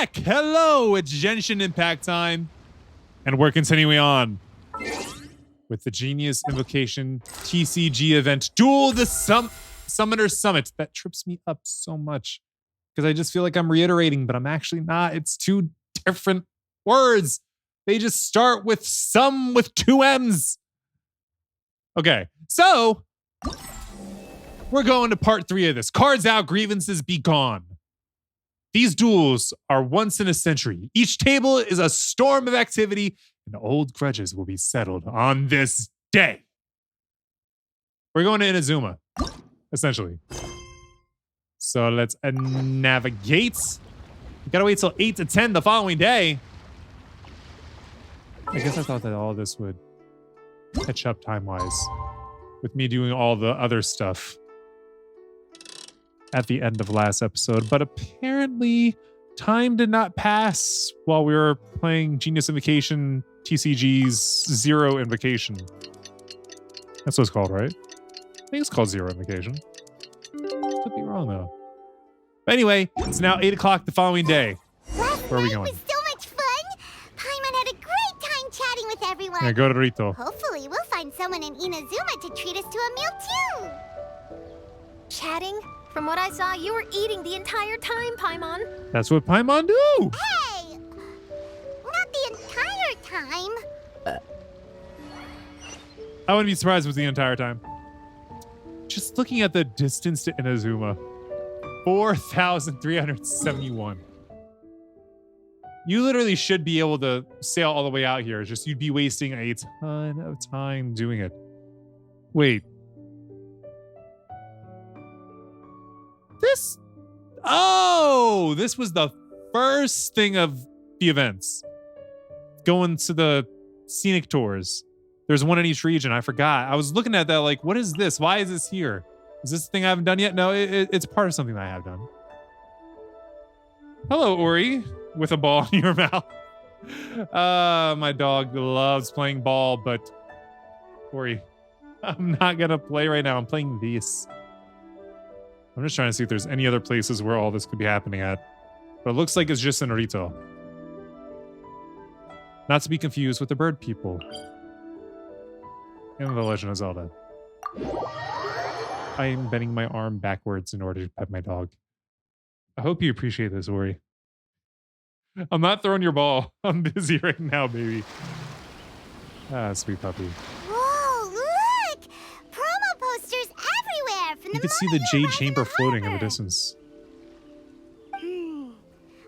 back! Hello, it's Genshin Impact time. And we're continuing on with the Genius Invocation TCG event, Duel the Summoner Summit. That trips me up so much because I just feel like I'm reiterating, but I'm actually not. It's two different words. They just start with some with two M's. Okay, so we're going to part 3 of this. Cards out, grievances be gone. These duels are once in a century. Each table is a storm of activity, and old grudges will be settled on this day. We're going to Inazuma, essentially. So let's navigate. We gotta wait till 8 to 10 the following day. I guess I thought that all this would catch up time-wise with me doing all the other stuff at the end of last episode, but apparently time did not pass while we were playing Genius Invocation TCG's Zero Invocation. That's what it's called, right? I think it's called Zero Invocation. Could be wrong though. But anyway, it's now 8 o'clock the following day. Where are we going? It was so much fun. Paimon had a great time chatting with everyone. Yeah, go to Rito. Hopefully we'll find someone in Inazuma to treat us to a meal too. Chatting? From what I saw, you were eating the entire time, Paimon. That's what Paimon do. Hey! Not the entire time. I wouldn't be surprised if it was the entire time. Just looking at the distance to Inazuma. 4,371. You literally should be able to sail all the way out here. It's just you'd be wasting a ton of time doing it. Wait. This was the first thing of the events. Going to the scenic tours. There's one in each region. I forgot. I was looking at that like, what is this? Why is this here? Is this the thing I haven't done yet? No, it's part of something that I have done. Hello, Ori, with a ball in your mouth. My dog loves playing ball, but Ori, I'm not gonna play right now. I'm playing this. I'm just trying to see if there's any other places where all this could be happening at. But it looks like it's just in Rito. Not to be confused with the bird people. In The Legend of Zelda. I am bending my arm backwards in order to pet my dog. I hope you appreciate this, Ori. I'm not throwing your ball. I'm busy right now, baby. Ah, sweet puppy. Whoa, look! Promo posters everywhere from You can see the Jade Chamber floating in the distance. distance.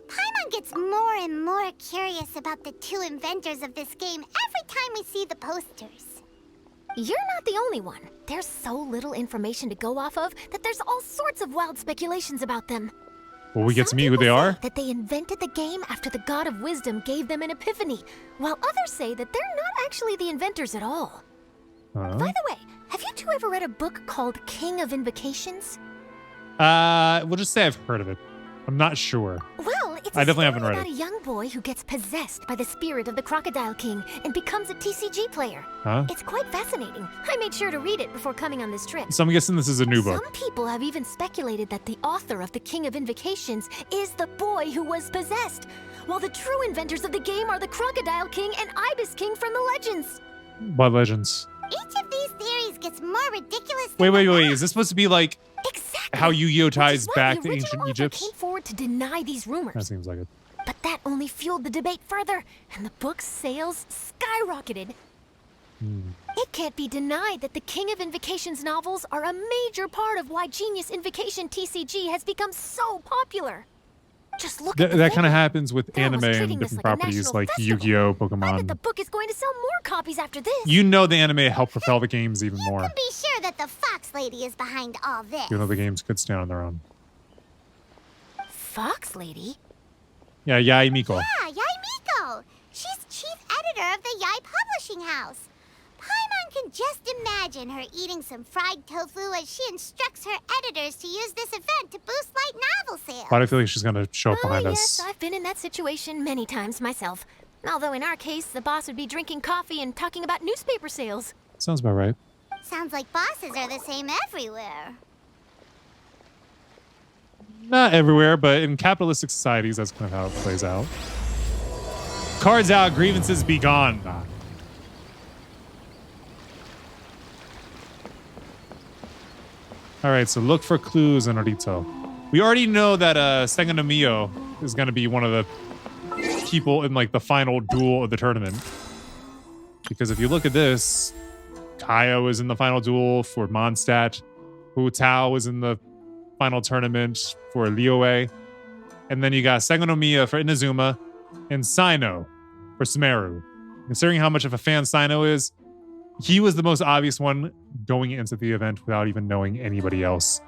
Paimon gets more and more curious about the two inventors of this game every time we see the posters. You're not the only one. There's so little information to go off of that there's all sorts of wild speculations about them. Will we get to Some meet who people they are? say that they invented the game after the God of Wisdom gave them an epiphany, while others say that they're not actually the inventors at all. By the way, have you two ever read a book called King of Invocations? We'll just say I've heard of it. I'm not sure. Well, it's I definitely haven't read about it. a young boy who gets possessed by the spirit of the Crocodile King and becomes a TCG player. Huh? It's quite fascinating. I made sure to read it before coming on this trip. So I'm guessing this is a new book. Some people have even speculated that the author of the King of Invocations is the boy who was possessed, while the true inventors of the game are the Crocodile King and Ibis King from the legends. What legends? Each of these theories gets more ridiculous. Wait. Is this supposed to be like Exactly. how Yu-Gi-Oh ties Which is why back the to original ancient author Egypt? came forward to deny these rumors. That seems like it. But that only fueled the debate further, and the book's sales skyrocketed. It can't be denied that the King of Invocations novels are a major part of why Genius Invocation TCG has become so popular. Just look at the That kind of venue. happens with That was anime treating and this different like a properties national like festival. Yu-Gi-Oh, I bet the Pokemon. book is going to sell more copies after this. You know the anime helped propel the games even more, Be sure that the Fox Lady is behind all this. even though the games could stand on their own. Fox Lady? Yeah, Yai Miko. Yeah, Yai Miko. She's chief editor of the Yai Publishing House. Paimon can just imagine her eating some fried tofu as she instructs her editors to use this event to boost light novel sales. Why do I feel like she's gonna show up behind yes, us? I've been in that situation many times myself. Although in our case, the boss would be drinking coffee and talking about newspaper sales. Sounds about right. Sounds like bosses are the same everywhere. Not everywhere, but in capitalistic societies, that's kind of how it plays out. Cards out, grievances be gone. All right, so look for clues in Arito. We already know that Sengonomiyo is going to be one of the people in like the final duel of the tournament. Because if you look at this, Kaio is in the final duel for Mondstadt. Hu Tao is in the final tournament for Liyue. And then you got Sengonomiya for Inazuma and Sino for Sumeru. Considering how much of a fan Sino is, he was the most obvious one going into the event without even knowing anybody else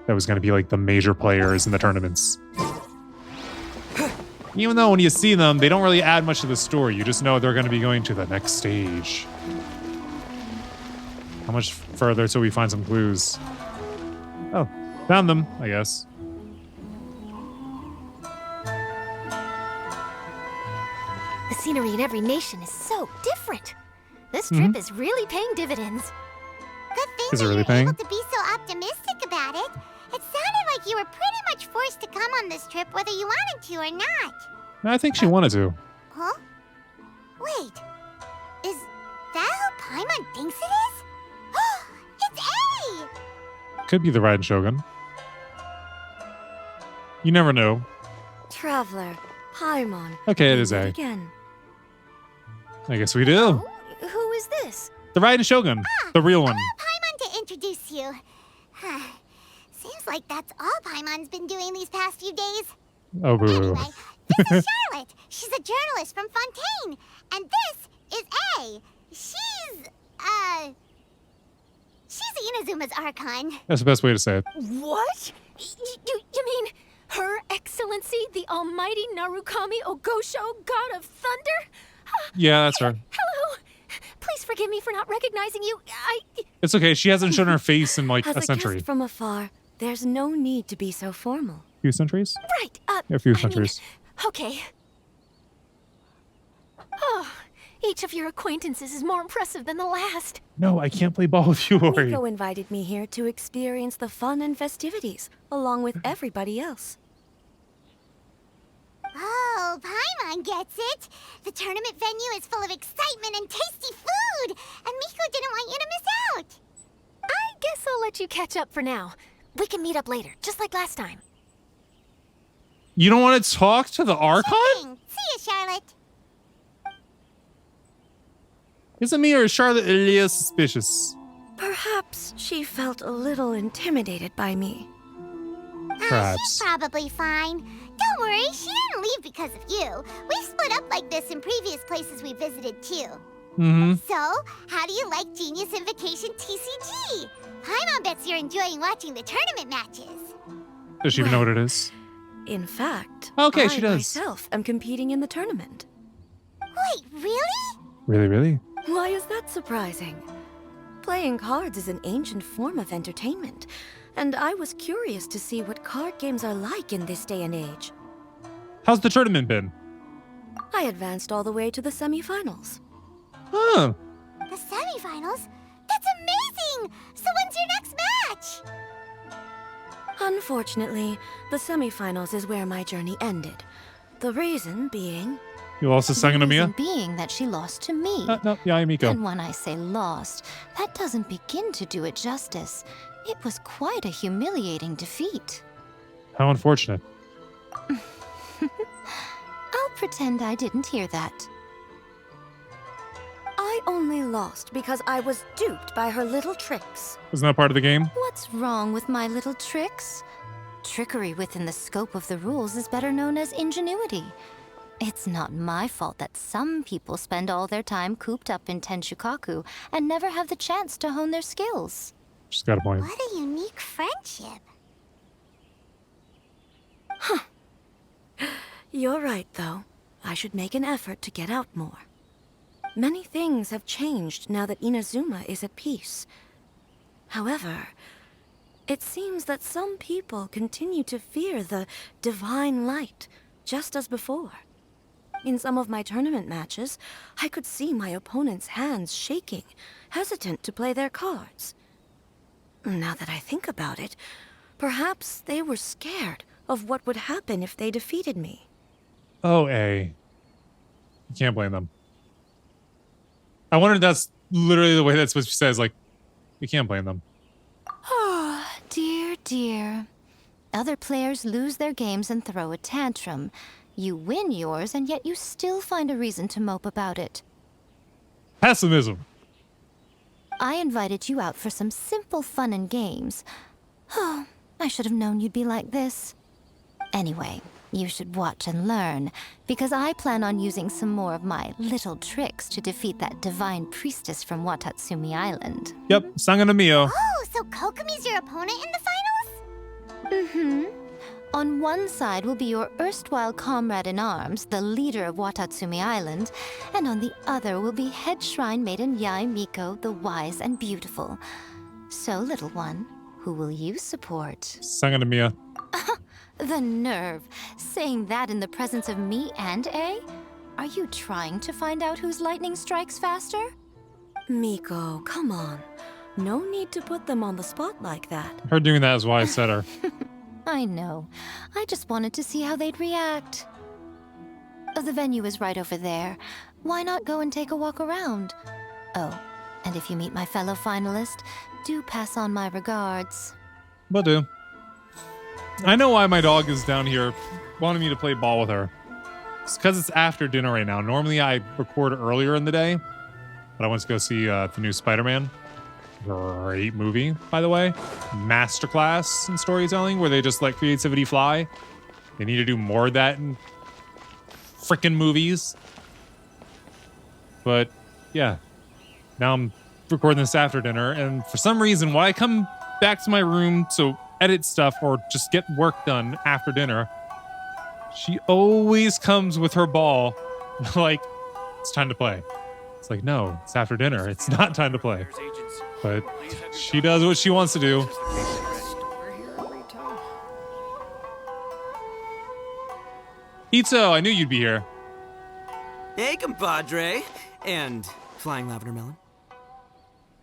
that was going to be like the major players in the tournaments. Even though when you see them, they don't really add much to the story. You just know they're going to be going to the next stage. How much further till we find some clues? Oh, found them, I guess. The scenery in every nation is so different. This trip is really paying dividends. Good thing Is it that really you're paying? able to be so optimistic about it. It sounded like you were pretty much forced to come on this trip whether you wanted to or not. I think she wanted to. Huh? Wait. Is that who Paimon thinks it is? It's A! Could be the Raiden Shogun. You never know. Traveler, Paimon. Okay, it we is meet A. Again. I guess we do. Who is this? The Raiden Shogun. The real one. Allow Paimon to introduce you. Seems like that's all Paimon's been doing these past few days. Oh, boo. Anyway, this is Charlotte. She's a journalist from Fontaine. And this is A. She's Inazuma's Archon. That's the best way to say it. What? You mean Her Excellency, the Almighty Narukami Ogosho, God of Thunder? Yeah, that's her. Hello. Please forgive me for not recognizing you. It's okay. She hasn't shown her face in like As a a century. guest from afar, there's no need to be so formal. Few centuries? Right. Yeah, a few I mean, centuries. okay. Oh, each of your acquaintances is more impressive than the last. No, I can't play ball with you, Ori. Nico invited me here to experience the fun and festivities, along with everybody else. Oh, Paimon gets it. The tournament venue is full of excitement and tasty food. And Miko didn't want you to miss out. I guess I'll let you catch up for now. We can meet up later, just like last time. You don't want to talk to the Archon? See you, Charlotte. Is it me or is Charlotte a little suspicious? Perhaps she felt a little intimidated by me. Perhaps. She's probably fine. Don't worry, she didn't leave because of you. We've split up like this in previous places we visited too. Mm-hmm. So, how do you like Genius Invocation TCG? Paimon bets you're enjoying watching the tournament matches. Does she even know what it is? In fact, Okay, I she does. myself am competing in the tournament. Wait, really? Really, really? Why is that surprising? Playing cards is an ancient form of entertainment, and I was curious to see what card games are like in this day and age. How's the tournament been? I advanced all the way to the semifinals. Huh. The semifinals? That's amazing! So when's your next match? Unfortunately, the semifinals is where my journey ended. The reason being... You lost to The reason Sangonomiya? being that she lost to me. No, yeah, Miko. And when I say lost, that doesn't begin to do it justice. It was quite a humiliating defeat. How unfortunate. I'll pretend I didn't hear that. I only lost because I was duped by her little tricks. Isn't that part of the game? What's wrong with my little tricks? Trickery within the scope of the rules is better known as ingenuity. It's not my fault that some people spend all their time cooped up in Tenshukaku and never have the chance to hone their skills. She's got a point. What a unique friendship. You're right, though. I should make an effort to get out more. Many things have changed now that Inazuma is at peace. However, it seems that some people continue to fear the divine light, just as before. In some of my tournament matches, I could see my opponent's hands shaking, hesitant to play their cards. Now that I think about it, perhaps they were scared of what would happen if they defeated me. Oh, A. You can't blame them. I wonder if that's literally the way that's what she says. Like, you can't blame them. Oh, dear, dear. Other players lose their games and throw a tantrum. You win yours, and yet you still find a reason to mope about it. Pessimism. I invited you out for some simple fun and games. Oh, I should have known you'd be like this. Anyway, you should watch and learn, because I plan on using some more of my little tricks to defeat that divine priestess from Watatsumi Island. Yep, Sangha no Mio. Oh, so Kokomi's your opponent in the finals? Mm-hmm. On one side will be your erstwhile comrade-in-arms, the leader of Watatsumi Island, and on the other will be head shrine maiden Yai Miko, the wise and beautiful. So, little one, who will you support? Sangha no Mio. The nerve! Saying that in the presence of me and A? Are you trying to find out whose lightning strikes faster? Miko, come on. No need to put them on the spot like that. Her doing that is why I said her. I know. I just wanted to see how they'd react. The venue is right over there. Why not go and take a walk around? Oh, and if you meet my fellow finalist, do pass on my regards. Will do. I know why my dog is down here wanting me to play ball with her. It's because it's after dinner right now. Normally I record earlier in the day, but I went to go see the new Spider-Man. Great movie, by the way. Masterclass in storytelling where they just let creativity fly. They need to do more of that in freaking movies. But yeah, now I'm recording this after dinner, and for some reason, when I come back to my room to edit stuff or just get work done after dinner, she always comes with her ball like, it's time to play. It's like, no, it's after dinner. It's not time to play. But she does what she wants to do. Ito, I knew you'd be here. Hey, compadre. And flying lavender melon.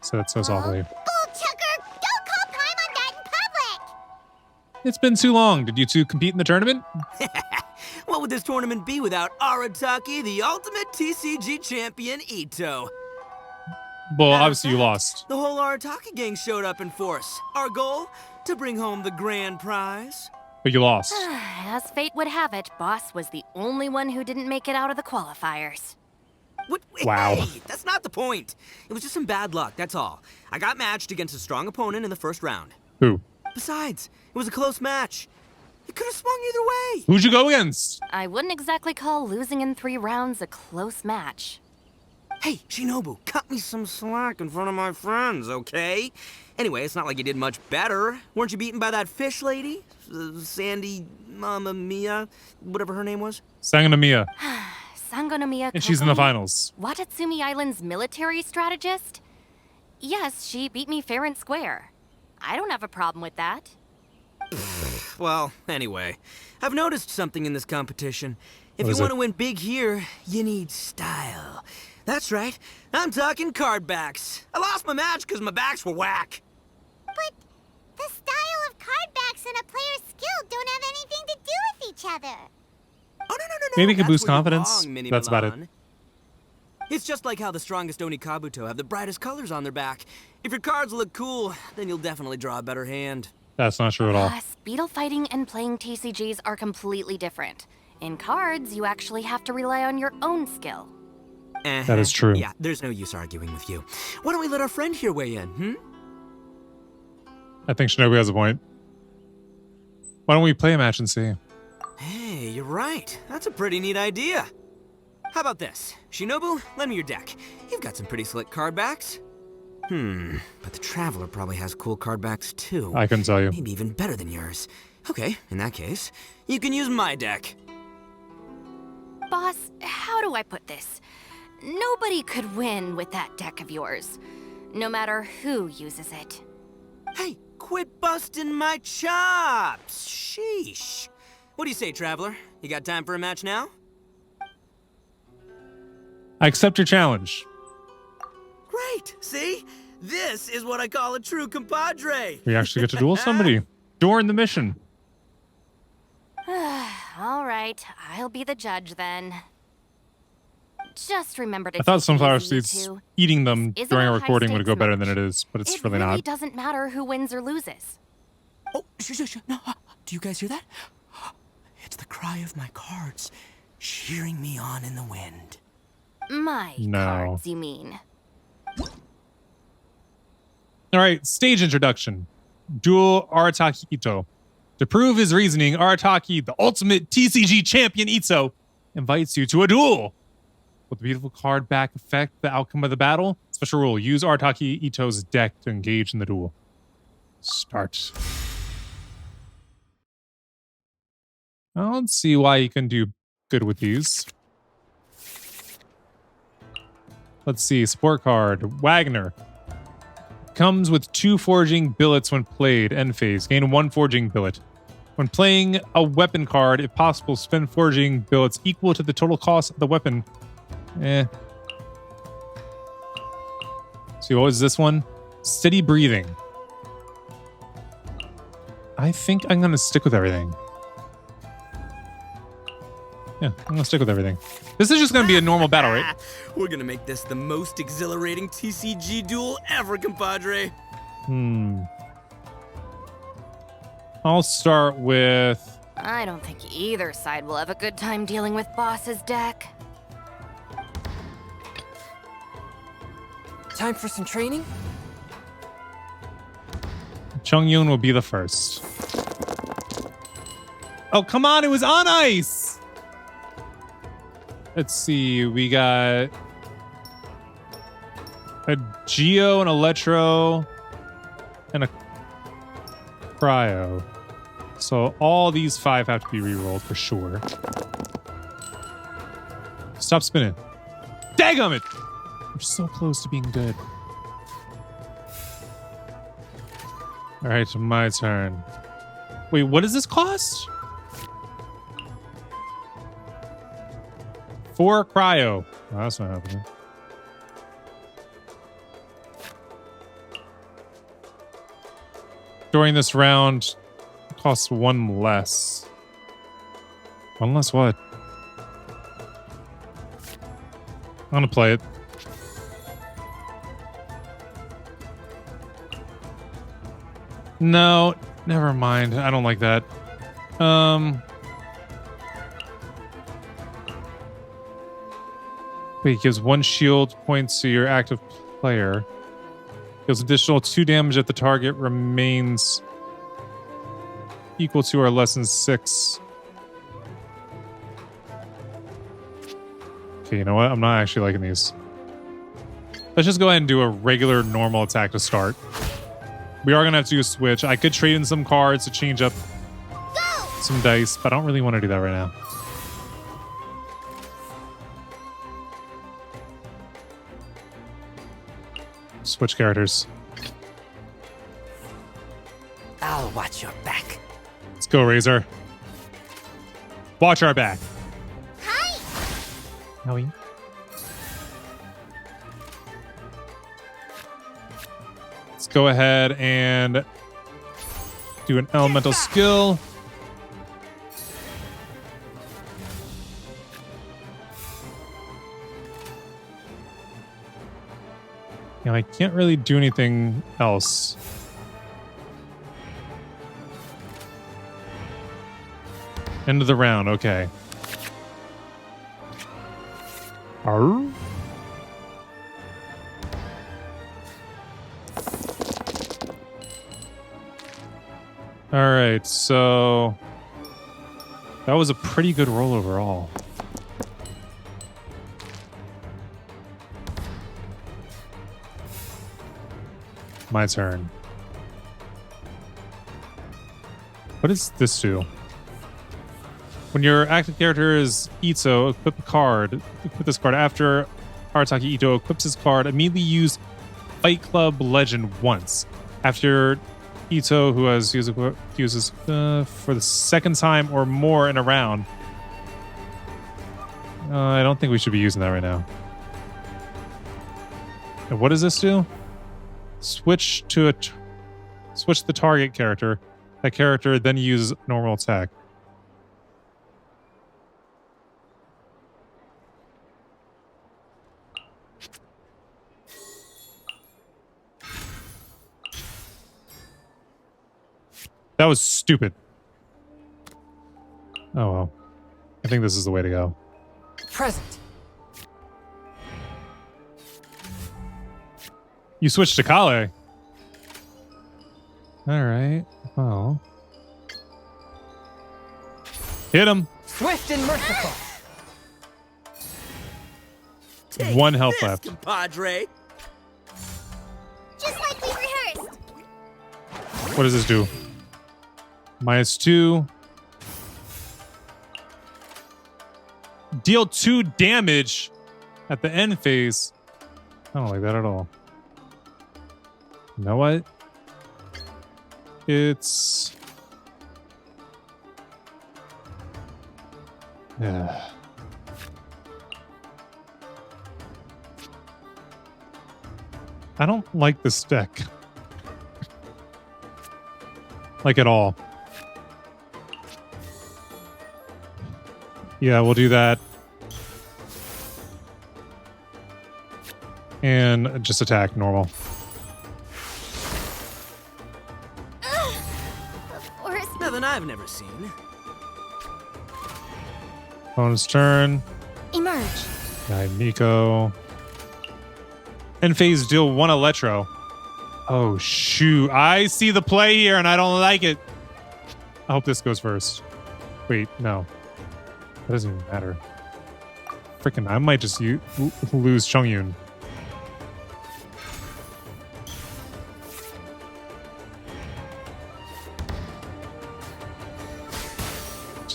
So that's so softly. Bull chucker! Don't call Paimon that in public! It's been too long. Did you two compete in the tournament? What would this tournament be without Arataki, the ultimate TCG champion, Ito? Well, Matter of obviously you fact, lost. The whole Arataki gang showed up in force. Our goal? To bring home the grand prize. But you lost. As fate would have it, Boss was the only one who didn't make it out of the qualifiers. What? Wow. Hey, that's not the point. It was just some bad luck, that's all. I got matched against a strong opponent in the first round. Who? Besides, it was a close match. It could have swung either way. Who'd you go against? I wouldn't exactly call losing in 3 rounds a close match. Hey, Shinobu, cut me some slack in front of my friends, okay? Anyway, it's not like you did much better. Weren't you beaten by that fish lady? Sandy Mamma Mia, whatever her name was? Sangha no Mia. Sangonomiya And she's in the Kokomi, finals. Watatsumi Island's military strategist? Yes, she beat me fair and square. I don't have a problem with that. Well, anyway, I've noticed something in this competition. If What you is want it? to win big here, you need style. That's right, I'm talking card backs. I lost my match because my backs were whack. But the style of card backs and a player's skill don't have anything to do with each other. Oh, no. Maybe it could That's boost where you're confidence. wrong, Mini That's about it. Milan. It's just like how the strongest Oni Kabuto have the brightest colors on their back. If your cards look cool, then you'll definitely draw a better hand. That's not true at all. Speedle fighting and playing TCGs are completely different. In cards, you actually have to rely on your own skill. That is true. Yeah, there's no use arguing with you. Why don't we let our friend here weigh in, I think Shinobu has a point. Why don't we play a match and see? Hey, you're right. That's a pretty neat idea. How about this? Shinobu, lend me your deck. You've got some pretty slick card backs. But the Traveler probably has cool card backs too. I couldn't tell you. Maybe even better than yours. Okay, in that case, you can use my deck. Boss, how do I put this? Nobody could win with that deck of yours, no matter who uses it. Hey, quit busting my chops! Sheesh. What do you say, Traveler? You got time for a match now? I accept your challenge. Great! See? This is what I call a true compadre! We actually get to duel somebody during the mission. right, I'll be the judge then. Just remember to I thought take it sunflower easy, you seeds, two. eating them This isn't during a a recording would go high-stakes better than it match. is, but it's It really really not. doesn't matter who wins or loses. Oh, shush. No, do you guys hear that? It's the cry of my cards, cheering me on in the wind. My No. cards, you mean? All right, stage introduction. Duel Arataki Ito. To prove his reasoning, Arataki, the ultimate TCG champion Ito, invites you to a duel. With the beautiful card back affect the outcome of the battle? Special rule, use Arataki Ito's deck to engage in the duel. Start. I don't see why you can do good with these. Let's see, support card, Wagner. Comes with 2 forging billets when played, end phase. Gain 1 forging billet. When playing a weapon card, if possible, spend forging billets equal to the total cost of the weapon. See, what was this one? Steady breathing. I think I'm going to stick with everything. Yeah, I'm going to stick with everything. This is just going to be a normal battle, right? We're gonna make this the most exhilarating TCG duel ever, compadre. I'll start with... I don't think either side will have a good time dealing with Boss's deck. Time for some training? Chung-Yoon will be the first. Oh, come on, it was on ice! Let's see, we got a Geo, an Electro, and a Cryo. So all these 5 have to be rerolled for sure. Stop spinning. Daggum it! We're so close to being good. All right, my turn. Wait, what does this cost? 4 cryo. Oh, that's not happening. During this round, it costs 1 less. 1 less what? I'm gonna play it. No, never mind. I don't like that. Wait, gives 1 shield points to your active player. Deals additional 2 damage if the target remains equal to or less than 6. Okay, you know what? I'm not actually liking these. Let's just go ahead and do a regular normal attack to start. We are going to have to do a switch. I could trade in some cards to change up some dice, but I don't really want to do that right now. Switch characters. I'll watch your back. Let's go, Razor. Watch our back. Hi! Howie. Let's go ahead and do an elemental skill. Yeah, I can't really do anything else. End of the round, okay. Arr? Alright, so that was a pretty good roll overall. My turn. What does this do? When your active character is Ito, equip a card. Equip this card after Arataki Ito equips his card. Immediately use Fight Club Legend once. After Ito, who has uses for the second time or more in a round. I don't think we should be using that right now. And what does this do? Switch the target character. That character then uses normal attack. That was stupid. Oh well. I think this is the way to go. Present. You switched to Kale. Alright. Well. Hit him. Swift and merciful. Take One health this, left. compadre. Just like we rehearsed. What does this do? -2. Deal 2 damage at the end phase. I don't like that at all. You know what? It's... Yeah. I don't like this deck. Like at all. Yeah, we'll do that. And just attack normal. Of course. Nothing I've never seen. Opponent's turn. Emerge. Guide Nico. End phase, deal 1 Electro. Oh, shoot. I see the play here and I don't like it. I hope this goes first. Wait, no. That doesn't even matter. Freaking, I might just lose Chongyun.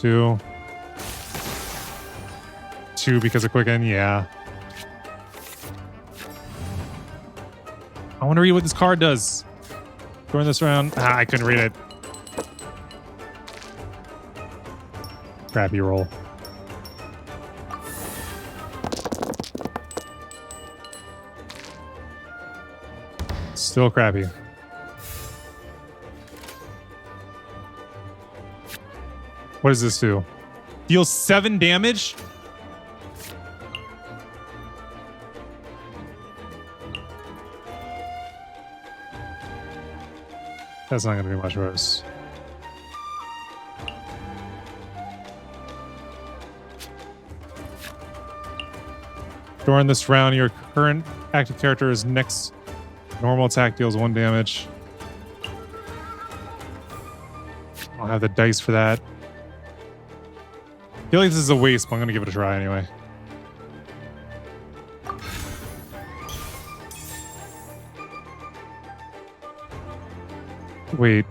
Two because of Quicken, yeah. I want to read what this card does. During this round. I couldn't read it. Crappy roll. Still crappy. What does this do? Deals 7 damage? That's not going to be much worse. During this round, your current active character's next normal attack deals 1 damage. I'll have the dice for that. I feel like this is a waste, but I'm going to give it a try anyway. Wait.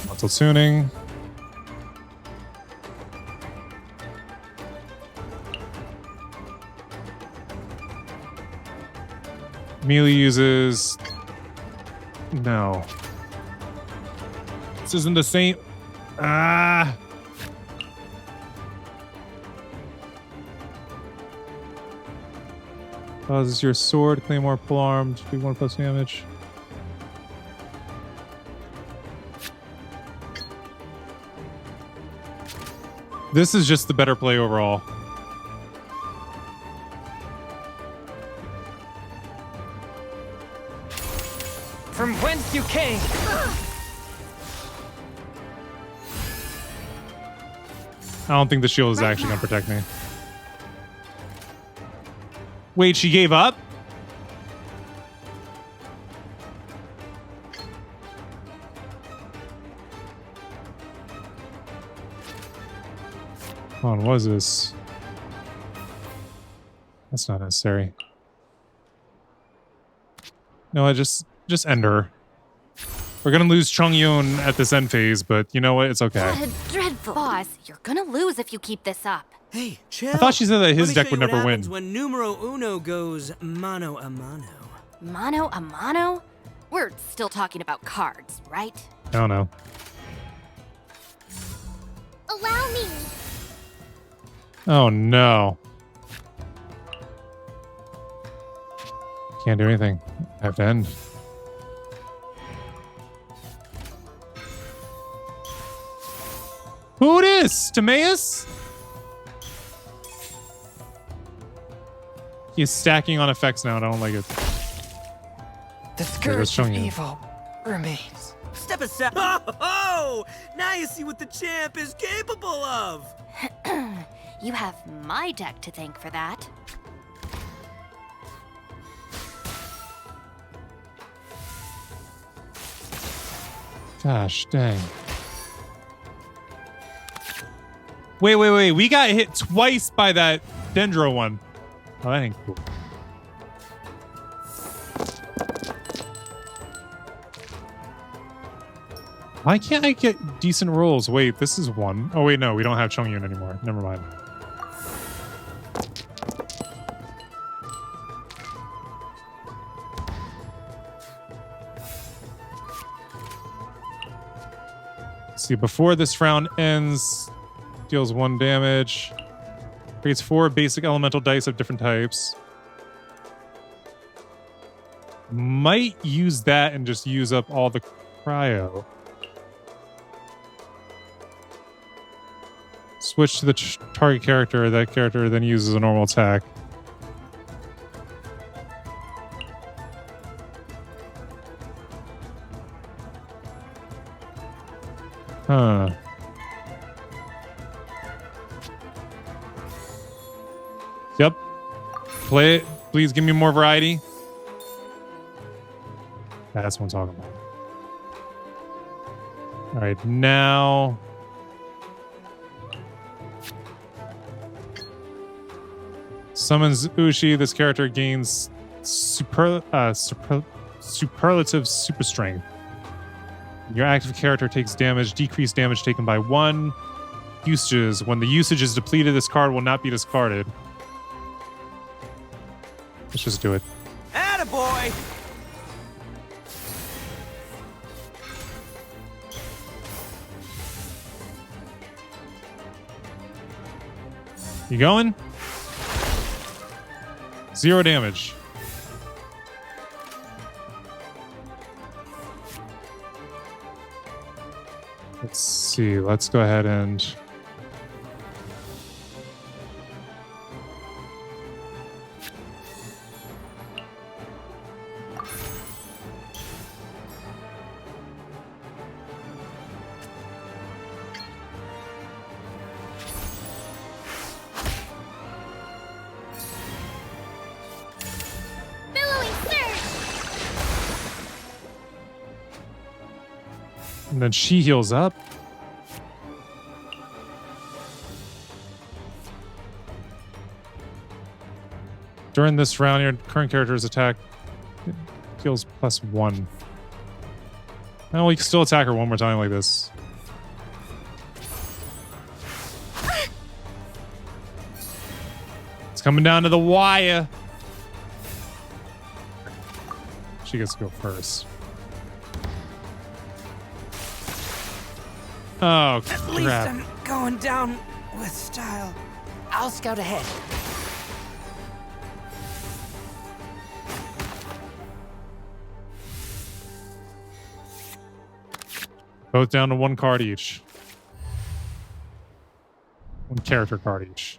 Mental tuning. Melee uses... No. This isn't the same... Ah! Causes your sword, Claymore, polearmed, do 1+ damage. This is just the better play overall. From whence you came. I don't think the shield is actually going to protect me. Wait, she gave up? Hold on, what is this? That's not necessary. No, I just end her. We're gonna lose Chongyun at this end phase, but you know what? It's okay. Dreadful. Boss, you're gonna lose if you keep this up. Hey, chill. I thought she said that his Let me deck show would you what never win. happens when numero uno goes mano a mano. Mano a mano? We're still talking about cards, right? I don't know. Allow me. Oh no. Can't do anything. I have to end. Who this? Timaeus? He's stacking on effects now, and I don't like it. The goes scourge of Chongyun. evil remains. Step aside. Oh, now you see what the champ is capable of. You have my deck to thank for that. Gosh dang. Wait. We got hit twice by that Dendro one. Oh, that ain't cool. Why can't I get decent rolls? Wait, this is one. Oh, wait, no. We don't have Chongyun anymore. Never mind. See, before this round ends, deals 1 damage. Creates 4 basic elemental dice of different types. Might use that and just use up all the cryo. Switch to the target character. That character then uses a normal attack. Huh. Yep. Play it. Please give me more variety. That's what I'm talking about. All right, now... Summons Ushi. This character gains superlative super strength. Your active character takes damage, decreased damage taken by 1. Usages. When the usage is depleted, this card will not be discarded. Let's just do it. Attaboy! You going? 0 damage. Let's see. Let's go ahead and... Billowing surge! And then she heals up. During this round, your current character's attack heals +1. Oh, we can still attack her one more time like this. It's coming down to the wire. She gets to go first. Oh, At least crap. I'm going down with style. I'll scout ahead. Both down to 1 card each. 1 character card each.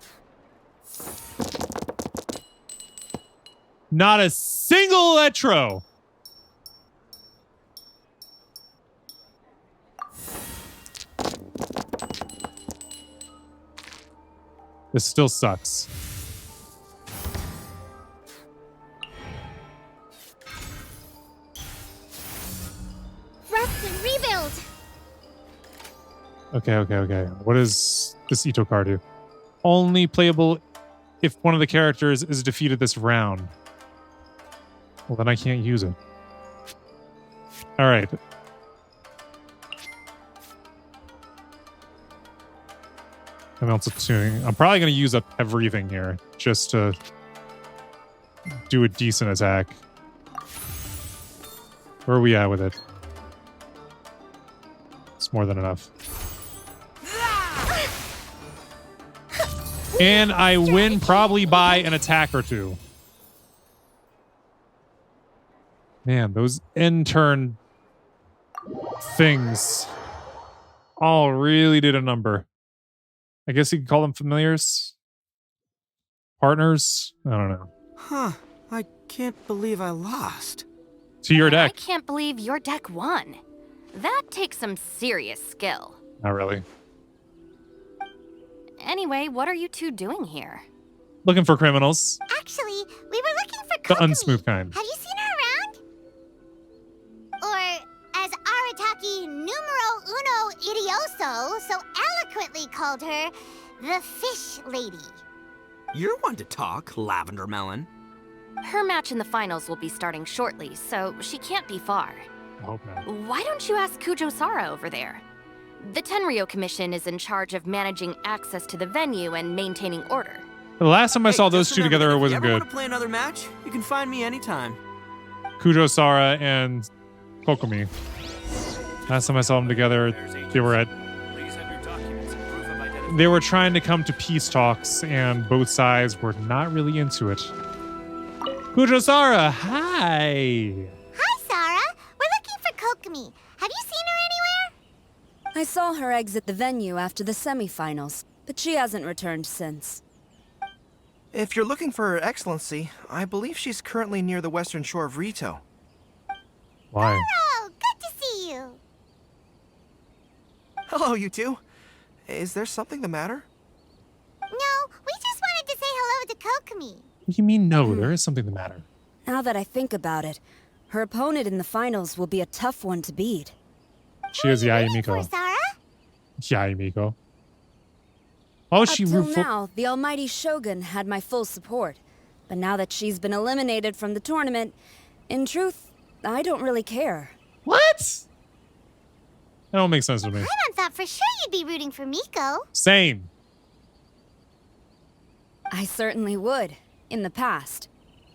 Not a single Electro! This still sucks. Rest and rebuild! Okay. What does this Ito card do? Only playable if one of the characters is defeated this round. Well, then I can't use it. All right. I'm also tuning. I'm probably going to use up everything here just to do a decent attack. Where are we at with it? It's more than enough. And I win probably by an attack or 2. Man, those end turn things all really did a number. I guess you could call them familiars? Partners? I don't know. Huh. I can't believe I lost. To your I deck. can't believe your deck won. That takes some serious skill. Not really. Anyway, what are you two doing here? Looking for criminals. Actually, we were looking for The Kokomi. unsmooth kind. Have you seen her around? Or, as Arataki numero uno idioso so eloquently called her, the Fish Lady. You're one to talk, Lavender Melon. Her match in the finals will be starting shortly, so she can't be far. I hope not. Why don't you ask Kujo-Sara over there? The Tenryo Commission is in charge of managing access to the venue and maintaining order. The last time I saw Hey, those just two remember, together, it if wasn't you ever good. want to play another match, you can find me anytime. Kujo-Sara and Kokomi. Last time I saw them together, they were trying to come to peace talks, and both sides were not really into it. Kujo-Sara, hi! Hi, Sarah. We're looking for Kokomi. Have you seen her anywhere? I saw her exit the venue after the semifinals, but she hasn't returned since. If you're looking for Her Excellency, I believe she's currently near the western shore of Rito. Why? Oh, good to see you. Hello, you two. Is there something the matter? No, we just wanted to say hello to Kokomi. What do you mean no? There is something the matter. Now that I think about it, her opponent in the finals will be a tough one to beat. She is Rooting for Yayamiko. Sarah? Yayamiko. Oh, Up she till root for... now, the almighty Shogun had my full support. But now that she's been eliminated from the tournament, in truth, I don't really care. What? That don't make sense to me. Paimon thought for sure you'd be rooting for Miko. Same. I certainly would, in the past.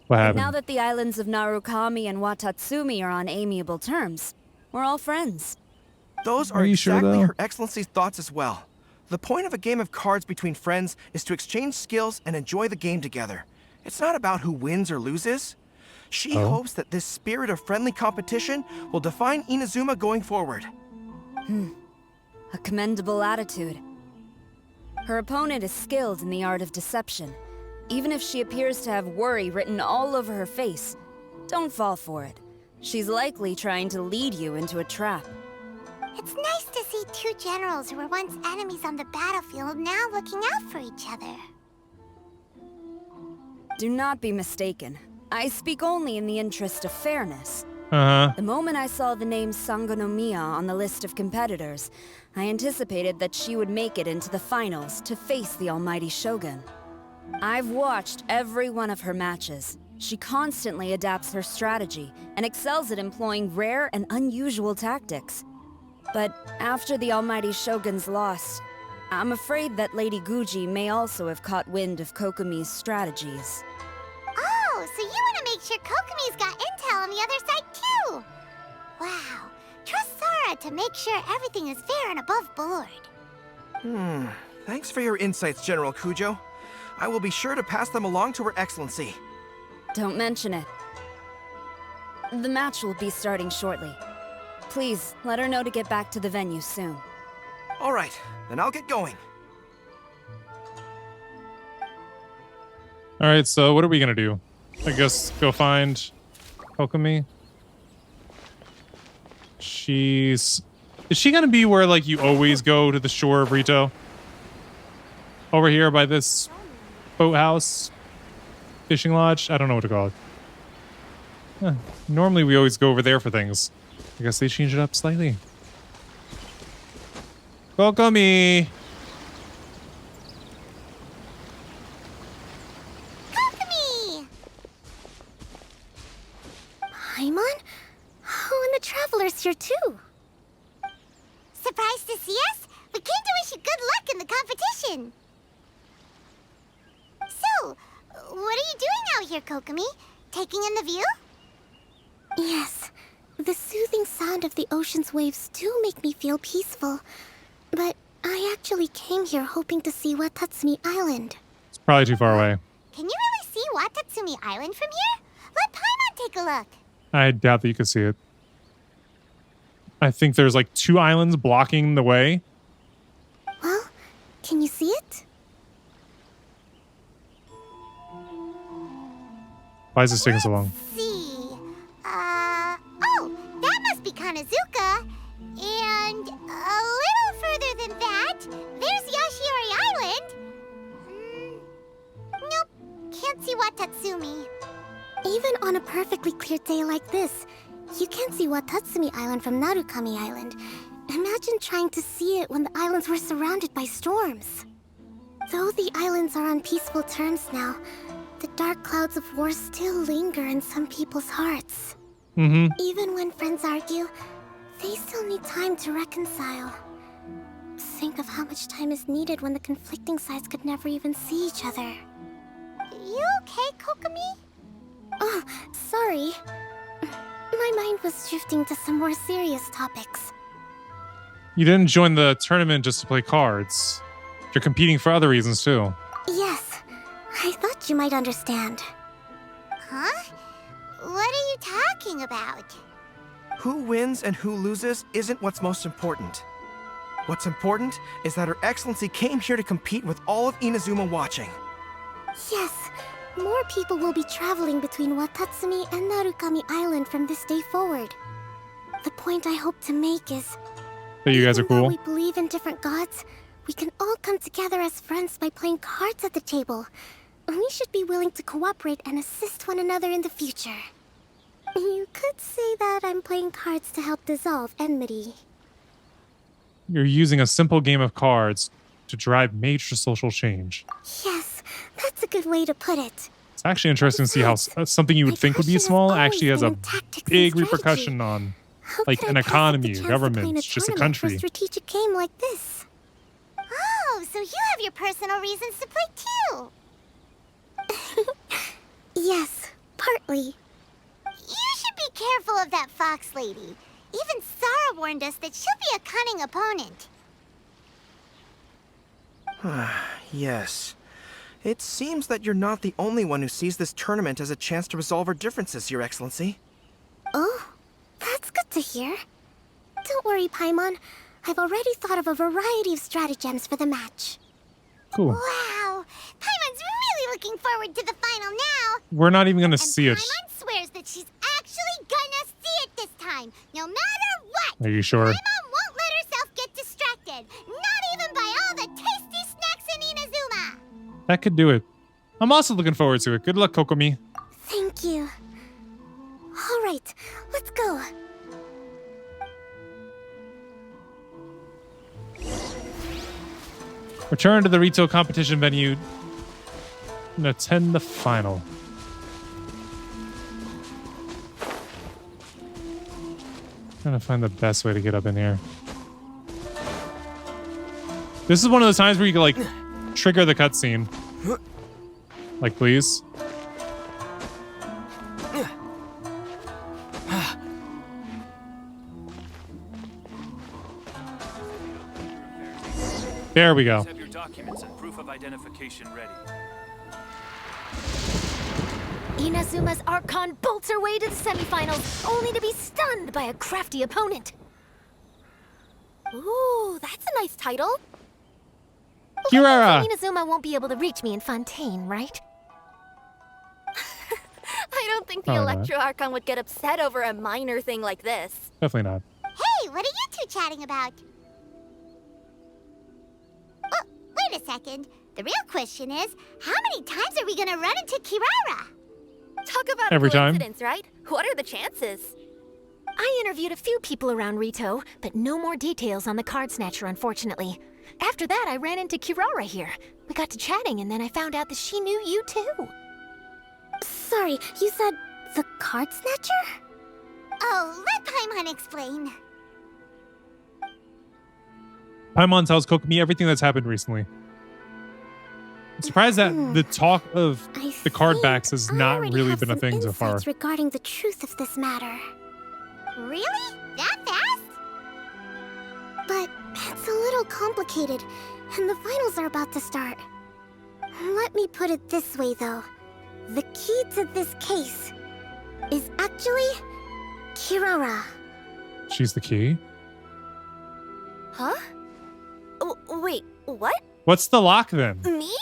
What But happened? now that the islands of Narukami and Watatsumi are on amiable terms, we're all friends. Those Are are you sure, exactly though? Her Excellency's thoughts as well. The point of a game of cards between friends is to exchange skills and enjoy the game together. It's not about who wins or loses. She Oh. hopes that this spirit of friendly competition will define Inazuma going forward. A commendable attitude. Her opponent is skilled in the art of deception. Even if she appears to have worry written all over her face, don't fall for it. She's likely trying to lead you into a trap. It's nice to see two generals who were once enemies on the battlefield now looking out for each other. Do not be mistaken. I speak only in the interest of fairness. Uh-huh. The moment I saw the name Sangonomiya on the list of competitors, I anticipated that she would make it into the finals to face the almighty Shogun. I've watched every one of her matches. She constantly adapts her strategy and excels at employing rare and unusual tactics. But after the almighty Shogun's loss, I'm afraid that Lady Guji may also have caught wind of Kokomi's strategies. Oh, so you want to make sure Kokomi's got intel on the other side too? Wow. Trust Sarah to make sure everything is fair and above board. Thanks for your insights, General Kujo. I will be sure to pass them along to Her Excellency. Don't mention it. The match will be starting shortly. Please, let her know to get back to the venue soon. All right, then I'll get going. All right, so what are we going to do? I guess go find Kokomi. Is she going to be where, like, you always go to the shore of Rito? Over here by this boathouse? Fishing lodge? I don't know what to call it. Huh. Normally we always go over there for things. I guess they changed it up slightly. Kokomi! Kokomi! Paimon? Oh, and the Traveler's here too. Surprised to see us? We came to wish you good luck in the competition. So, what are you doing out here, Kokomi? Taking in the view? Yes. The soothing sound of the ocean's waves do make me feel peaceful. But I actually came here hoping to see Watatsumi Island. It's probably too far away. Can you really see Watatsumi Island from here? Let Paimon take a look. I doubt that you can see it. I think there's like 2 islands blocking the way. Well, can you see it? Why is this taking so long? Let's see. Oh, that must be Kanazuka. And a little further than that, there's Yashiori Island. Nope, can't see Watatsumi. Even on a perfectly clear day like this, you can't see Watatsumi Island from Narukami Island. Imagine trying to see it when the islands were surrounded by storms. Though the islands are on peaceful terms now, the dark clouds of war still linger in some people's hearts. Even when friends argue, they still need time to reconcile. Think of how much time is needed when the conflicting sides could never even see each other. You okay, Kokomi? Oh, sorry. My mind was drifting to some more serious topics. You didn't join the tournament just to play cards. You're competing for other reasons too. Yes, I thought you might understand. Huh? What are you talking about? Who wins and who loses isn't what's most important. What's important is that Her Excellency came here to compete with all of Inazuma watching. Yes, more people will be traveling between Watatsumi and Narukami Island from this day forward. The point I hope to make is... That you guys are even though cool. we believe in different gods, we can all come together as friends by playing cards at the table. We should be willing to cooperate and assist one another in the future. You could say that I'm playing cards to help dissolve enmity. You're using a simple game of cards to drive major social change. Yes, that's a good way to put it. It's actually interesting to see how something you would think would be small actually has a big repercussion on like an economy, government, just a country. For a strategic game like this. Oh, so you have your personal reasons to play too. Yes, partly. You should be careful of that fox lady. Even Sarah warned us that she'll be a cunning opponent. Yes. It seems that you're not the only one who sees this tournament as a chance to resolve our differences, Your Excellency. Oh, that's good to hear. Don't worry, Paimon. I've already thought of a variety of stratagems for the match. Cool. Wow, Paimon's really looking forward to the final now. We're not even gonna And see it. Paimon swears that she's actually gonna see it this time, no matter what. Are you sure? Paimon won't let herself get distracted, not even by all the tasty snacks in Inazuma. That could do it. I'm also looking forward to it. Good luck, Kokomi. Thank you. All right, let's go. Return to the retail competition venue and attend the final. Trying to find the best way to get up in here. This is one of those times where you can like trigger the cutscene. Like, please. There we go. Have your documents and proof of identification ready. Inazuma's Archon bolts her way to the semifinals, only to be stunned by a crafty opponent. Ooh, that's a nice title. Kirara! Inazuma won't be able to reach me in Fontaine, right? I don't think the Probably not. Electro Archon would get upset over a minor thing like this. Definitely not. Hey, what are you two chatting about? Oh, wait a second. The real question is, how many times are we gonna run into Kirara? Talk about Every time. coincidence, right? What are the chances? I interviewed a few people around Rito, but no more details on the card snatcher, unfortunately. After that, I ran into Kirara here. We got to chatting, and then I found out that she knew you too. Sorry, you said the card snatcher? Oh, let Paimon explain. Paimon tells Kokomi everything that's happened recently. I'm surprised that the talk of I the card think backs has I not already really have been a some thing so far. insights regarding the truth of this matter. Really? That fast? But it's a little complicated, and the finals are about to start. Let me put it this way, though. The key to this case is actually Kirara. She's the key. Huh? Wait, what? What's the lock then? Me?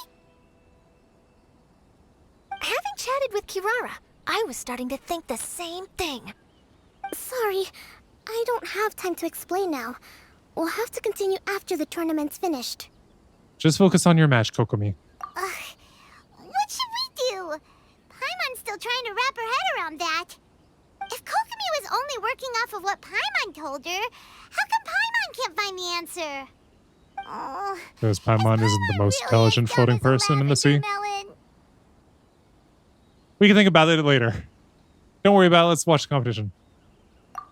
Having chatted with Kirara, I was starting to think the same thing. Sorry, I don't have time to explain now. We'll have to continue after the tournament's finished. Just focus on your match, Kokomi. What should we do? Paimon's still trying to wrap her head around that. If Kokomi was only working off of what Paimon told her, how come Paimon can't find the answer? Oh, Because Paimon isn't the most intelligent floating person in the sea. Melon. We can think about it later. Don't worry about it. Let's watch the competition.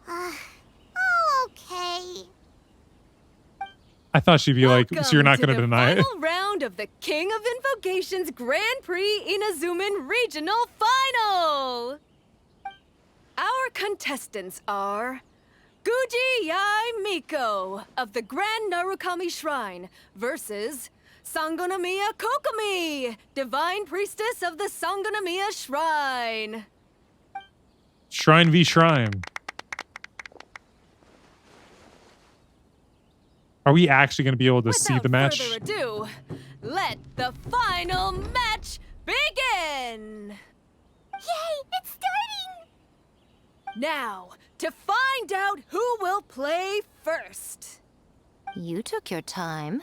Oh, okay. I thought she'd be like, so you're not going to Welcome deny the it? final round of the King of Invocation's Grand Prix Inazuman Regional Final! Our contestants are Guji Yai Miko of the Grand Narukami Shrine versus Sangonomiya Kokomi, Divine Priestess of the Sangonomiya Shrine. Shrine v. Shrine. Are we actually going to be able to see the match? Without further ado, let the final match begin! Yay, it's starting! Now, to find out who will play first. You took your time.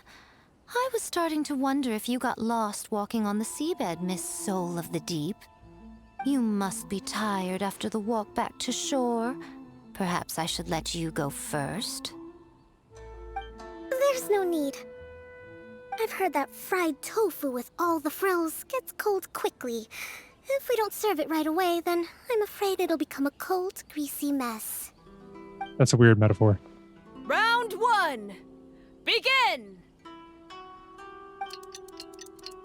I was starting to wonder if you got lost walking on the seabed, Miss Soul of the Deep. You must be tired after the walk back to shore. Perhaps I should let you go first. There's no need. I've heard that fried tofu with all the frills gets cold quickly. If we don't serve it right away, then I'm afraid it'll become a cold, greasy mess. That's a weird metaphor. Round one, begin!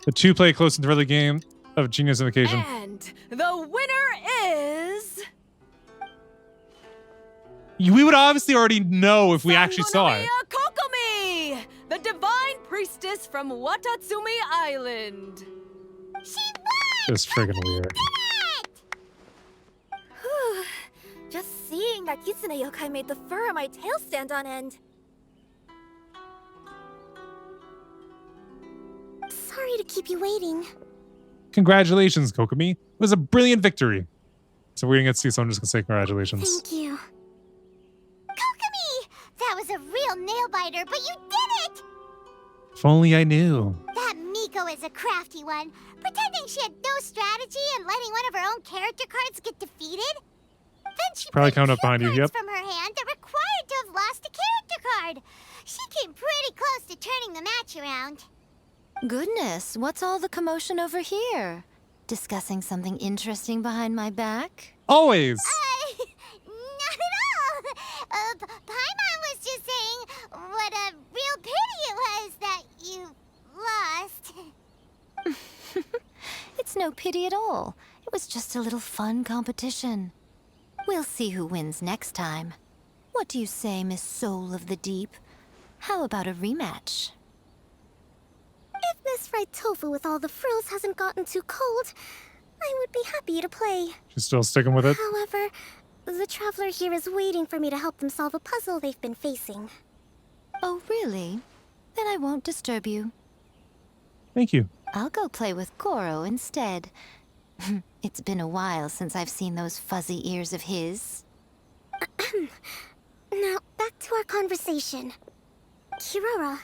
The two play close into the early game of Genius Invocation. And the winner is... We would obviously already know if we actually saw it. Sangonomiya Kokomi, the Divine Priestess from Watatsumi Island. She won! Just friggin' weird. Just seeing that Kitsune yokai made the fur on my tail stand on end. Sorry to keep you waiting. Congratulations, Kokomi. It was a brilliant victory. So we're going to get to see, so I'm just going to say congratulations. Thank you. Kokomi! That was a real nail-biter, but you did it! If only I knew. That Miko is a crafty one, pretending she had no strategy and letting one of her own character cards get defeated. Then she Probably played coming up two behind you, cards yep. from her hand that required to have lost a character card. She came pretty close to turning the match around. Goodness, what's all the commotion over here? Discussing something interesting behind my back? Always. Not at all. Paimon was just saying what a real pity it was that you lost. It's no pity at all. It was just a little fun competition. We'll see who wins next time. What do you say, Miss Soul of the Deep? How about a rematch? If Miss Fried Tofu with all the frills hasn't gotten too cold, I would be happy to play. She's still sticking with it. However, the traveler here is waiting for me to help them solve a puzzle they've been facing. Oh, really? Then I won't disturb you. Thank you. I'll go play with Goro instead. It's been a while since I've seen those fuzzy ears of his. Now, back to our conversation. Kirara,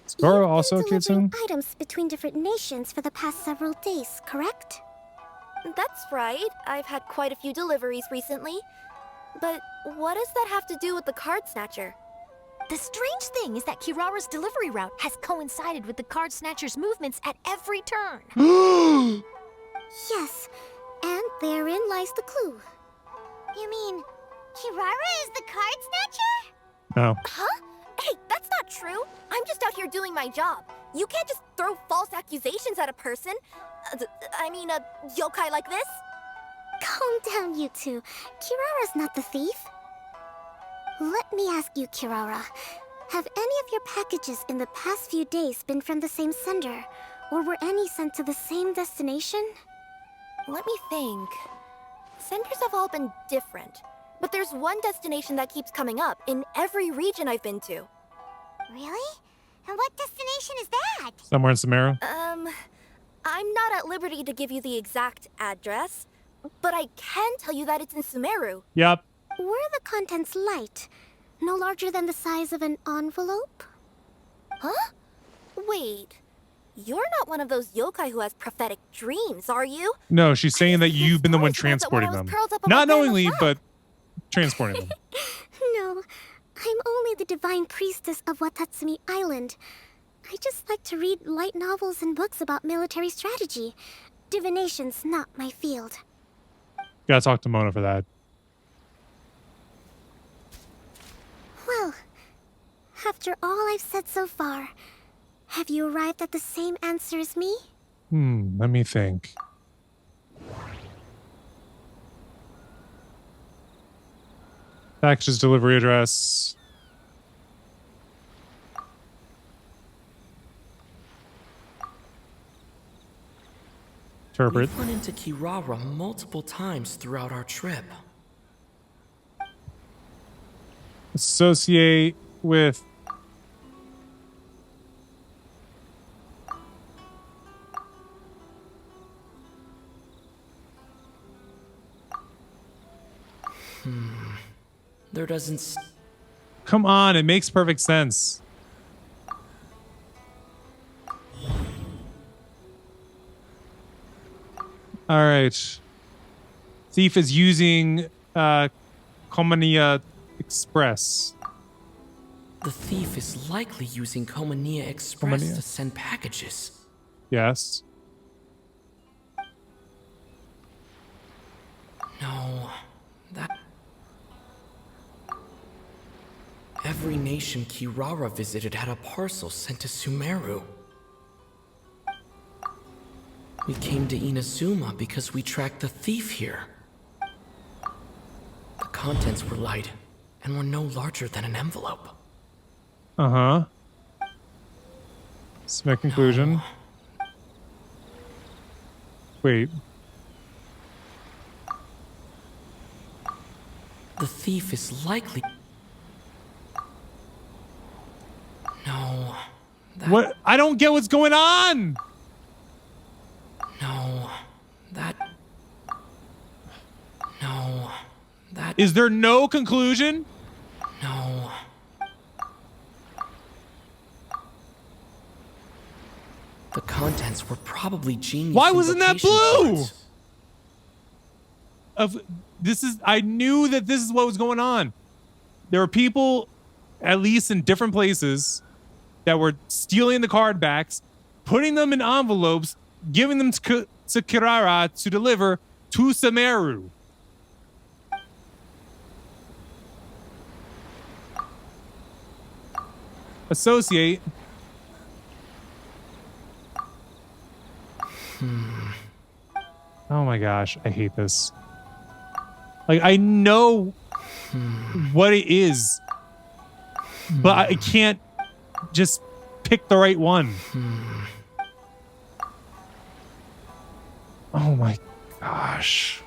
Is Goro you've also a been kid delivering soon? items between different nations for the past several days, correct? That's right. I've had quite a few deliveries recently. But what does that have to do with the card snatcher? The strange thing is that Kirara's delivery route has coincided with the card snatcher's movements at every turn. Yes, and therein lies the clue. You mean Kirara is the card snatcher? No. Huh? Hey, that's not true. I'm just out here doing my job. You can't just throw false accusations at a person. I mean, a yokai like this. Calm down, you two. Kirara's not the thief. Let me ask you, Kirara. Have any of your packages in the past few days been from the same sender? Or were any sent to the same destination? Let me think. Senders have all been different. But there's one destination that keeps coming up in every region I've been to. Really? And what destination is that? Somewhere in Samara. I'm not at liberty to give you the exact address, But I can tell you that it's in Sumeru. Yep. Were the contents light? No larger than the size of an envelope? Huh? Wait. You're not one of those yokai who has prophetic dreams, are you? No, she's saying that you've been the one always meant that when I transporting was them. curled up on my Not grandma's knowingly, lap. but transporting them. No, I'm only the divine priestess of Watatsumi Island. I just like to read light novels and books about military strategy. Divination's not my field. Gotta talk to Mona for that. Well, after all I've said so far, have you arrived at the same answer as me? Let me think. Package's delivery address. Interpret. We've run into Kirara multiple times throughout our trip. Associate with There doesn't Come on, it makes perfect sense. All right. Thief is using Komania Express. The thief is likely using Komania Express Komania. to send packages. Yes. No, that... Every nation Kirara visited had a parcel sent to Sumeru. We came to Inazuma because we tracked the thief here. The contents were light and were no larger than an envelope. Uh-huh. That's my conclusion. Wait. The thief is likely... No, that... What? I don't get what's going on! No, that... No, that... Is there no conclusion? No. The contents were probably genius. Why wasn't that invocation blue? cards. I knew that this is what was going on. There were people, at least in different places, that were stealing the card backs, putting them in envelopes, giving them to Kirara to deliver to Sumeru. Associate. Oh my gosh, I hate this. Like, I know what it is, but I can't just pick the right one. Oh my gosh.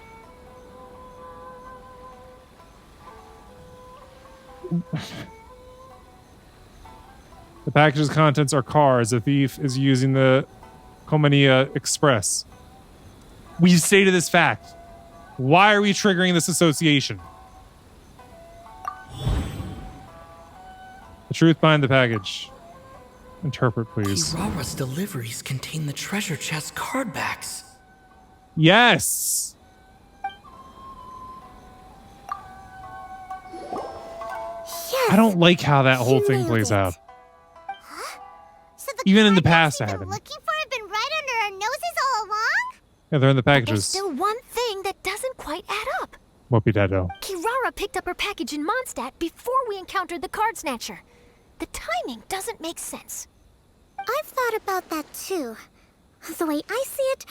The package's contents are cars. The thief is using the Komania Express. We stated this fact. Why are we triggering this association? The truth behind the package. Interpret, please. Kirara's deliveries contain the treasure chest card backs. Yes! Yes! I don't like how that whole thing nailed plays it. out. So the Even in the card past, backs I we've been haven't. looking for have been right under our noses all along? Yeah, they're in the There's packages. still one thing that doesn't quite add up. Won't be dead, though. Kirara picked up her package in Mondstadt before we encountered the card snatcher. The timing doesn't make sense. I've thought about that too. The way I see it,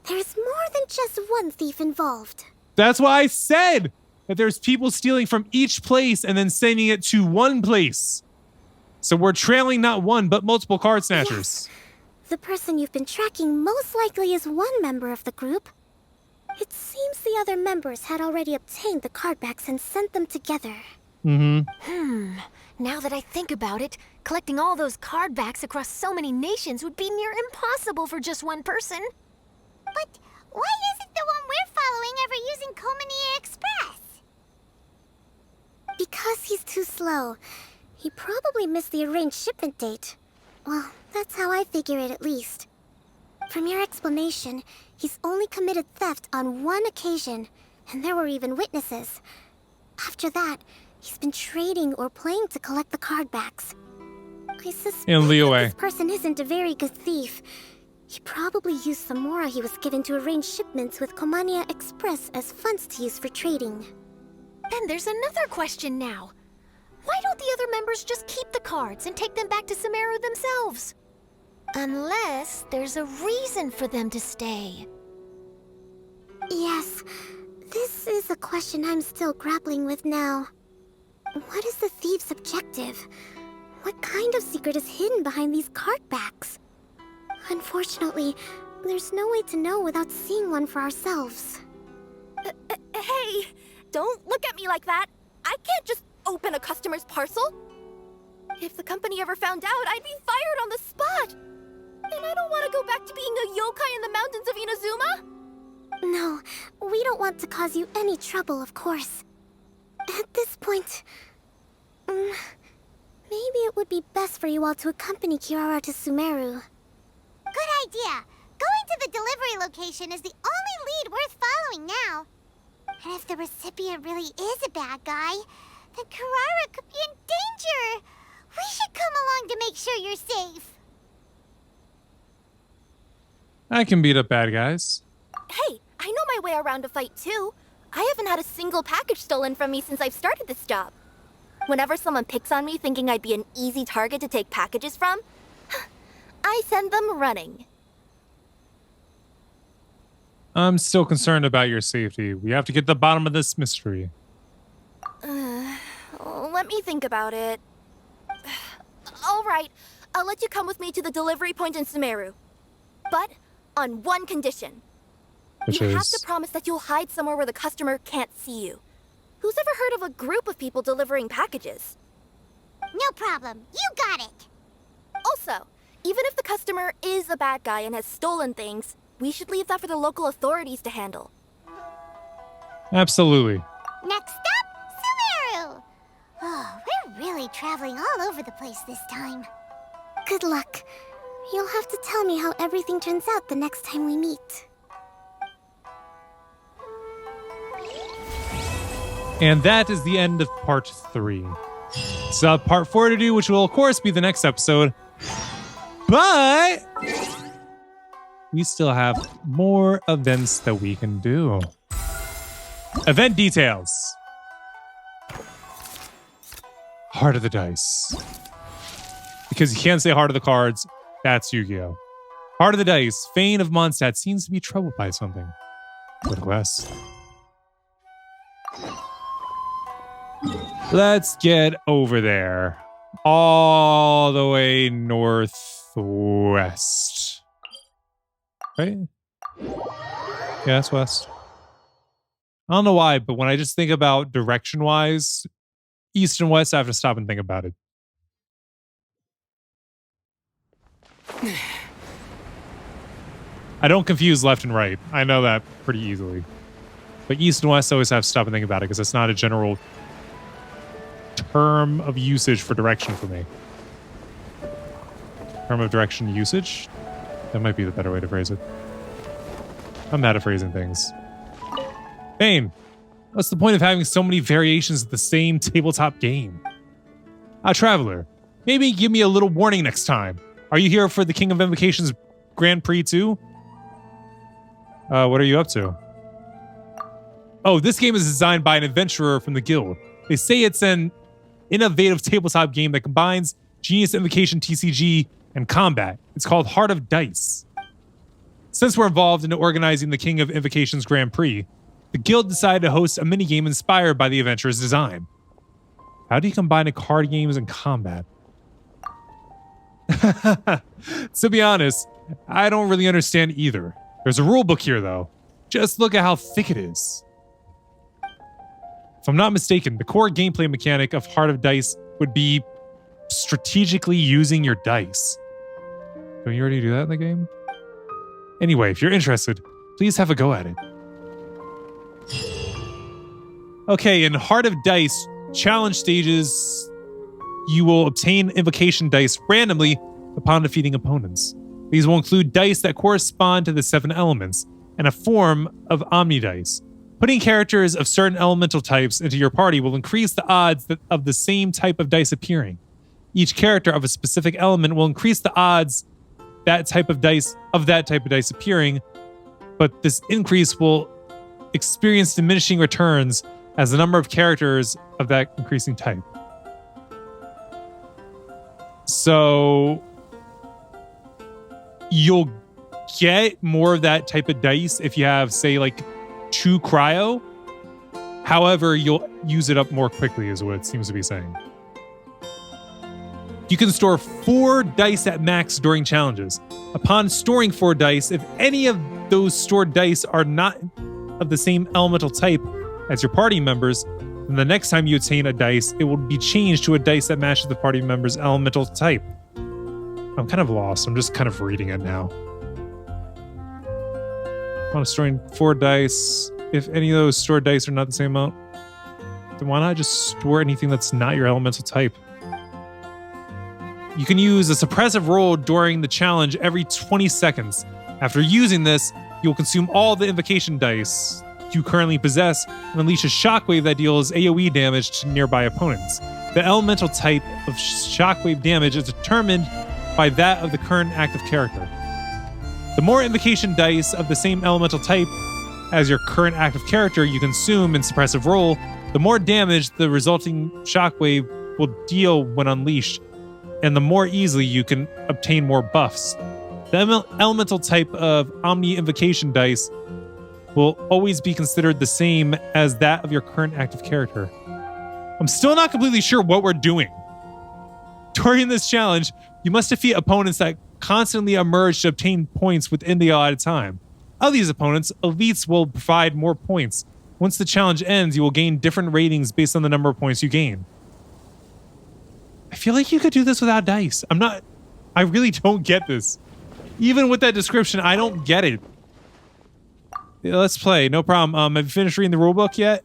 there's more than just one thief involved. That's why I said that there's people stealing from each place and then sending it to one place. So we're trailing not one, but multiple card snatchers. The person you've been tracking most likely is one member of the group. It seems the other members had already obtained the cardbacks and sent them together. Mm-hmm. Now that I think about it, collecting all those card backs across so many nations would be near impossible for just one person. But why isn't the one we're following ever using Komania Express? Because he's too slow. He probably missed the arranged shipment date. Well, that's how I figure it at least. From your explanation, he's only committed theft on one occasion, and there were even witnesses. After that, he's been trading or playing to collect the card backs. I suspect that this person isn't a very good thief. He probably used some mora he was given to arrange shipments with Komania Express as funds to use for trading. Then there's another question now. Why don't the other members just keep the cards and take them back to Sumeru themselves? Unless there's a reason for them to stay. Yes, this is a question I'm still grappling with now. What is the thief's objective? What kind of secret is hidden behind these card backs? Unfortunately, there's no way to know without seeing one for ourselves. Hey, don't look at me like that. I can't just open a customer's parcel. If the company ever found out, I'd be fired on the spot. And I don't want to go back to being a yokai in the mountains of Inazuma. No, we don't want to cause you any trouble, of course. At this point, maybe it would be best for you all to accompany Kirara to Sumeru. Good idea. Going to the delivery location is the only lead worth following now. And if the recipient really is a bad guy, then Kirara could be in danger. We should come along to make sure you're safe. I can beat up bad guys. Hey, I know my way around a fight too. I haven't had a single package stolen from me since I've started this job. Whenever someone picks on me thinking I'd be an easy target to take packages from, I send them running. I'm still concerned about your safety. We have to get to the bottom of this mystery. Let me think about it. All right, I'll let you come with me to the delivery point in Sumeru. But on one condition. You have to promise that you'll hide somewhere where the customer can't see you. Who's ever heard of a group of people delivering packages? No problem. You got it. Also, even if the customer is a bad guy and has stolen things, we should leave that for the local authorities to handle. Absolutely. Next up, Sumeru. Oh, we're really traveling all over the place this time. Good luck. You'll have to tell me how everything turns out the next time we meet. And that is the end of part 3. So part 4 to do, which will of course be the next episode. But we still have more events that we can do. Event details. Heart of the Dice. Because you can't say Heart of the Cards, that's Yu-Gi-Oh! Heart of the Dice, Fane of Mondstadt seems to be troubled by something. Go to quest. Let's get over there. All the way northwest. Right? Yeah, that's west. I don't know why, but when I just think about direction-wise, east and west, I have to stop and think about it. I don't confuse left and right. I know that pretty easily. But east and west, I always have to stop and think about it because it's not a general term of usage for direction for me. Term of direction usage? That might be the better way to phrase it. I'm bad at phrasing things. Bane, what's the point of having so many variations of the same tabletop game? Traveler, maybe give me a little warning next time. Are you here for the King of Invocations Grand Prix too? What are you up to? Oh, this game is designed by an adventurer from the guild. They say it's an innovative tabletop game that combines Genius Invocation TCG and combat. It's called Heart of Dice. Since we're involved in organizing the King of Invocations Grand Prix, the guild decided to host a minigame inspired by the adventurer's design. How do you combine card games and combat? To be honest, I don't really understand either. There's a rule book here, though. Just look at how thick it is. If I'm not mistaken, the core gameplay mechanic of Heart of Dice would be strategically using your dice. Don't you already do that in the game? Anyway, if you're interested, please have a go at it. Okay, in Heart of Dice challenge stages, you will obtain invocation dice randomly upon defeating opponents. These will include dice that correspond to the 7 elements and a form of Omni dice. Putting characters of certain elemental types into your party will increase the odds of the same type of dice appearing. Each character of a specific element will increase the odds that type of dice appearing, but this increase will experience diminishing returns as the number of characters of that increasing type. So you'll get more of that type of dice if you have, say, like 2 cryo. However, you'll use it up more quickly is what it seems to be saying. You can store 4 dice at max during challenges. Upon storing 4 dice, if any of those stored dice are not of the same elemental type as your party members, then the next time you obtain a dice, it will be changed to a dice that matches the party member's elemental type. I'm kind of lost. I'm just kind of reading it now. Upon storing 4 dice, if any of those stored dice are not the same amount, then why not just store anything that's not your elemental type? You can use a suppressive roll during the challenge every 20 seconds. After using this, you'll consume all the invocation dice you currently possess and unleash a shockwave that deals AoE damage to nearby opponents. The elemental type of shockwave damage is determined by that of the current active character. The more invocation dice of the same elemental type as your current active character you consume in suppressive roll, the more damage the resulting shockwave will deal when unleashed, and the more easily you can obtain more buffs. The elemental type of Omni Invocation dice will always be considered the same as that of your current active character. I'm still not completely sure what we're doing. During this challenge, you must defeat opponents that constantly emerge to obtain points within the allotted time. Of these opponents, elites will provide more points. Once the challenge ends, you will gain different ratings based on the number of points you gain. I feel like you could do this without dice. I really don't get this. Even with that description, I don't get it. Yeah, let's play, no problem. Have you finished reading the rulebook yet?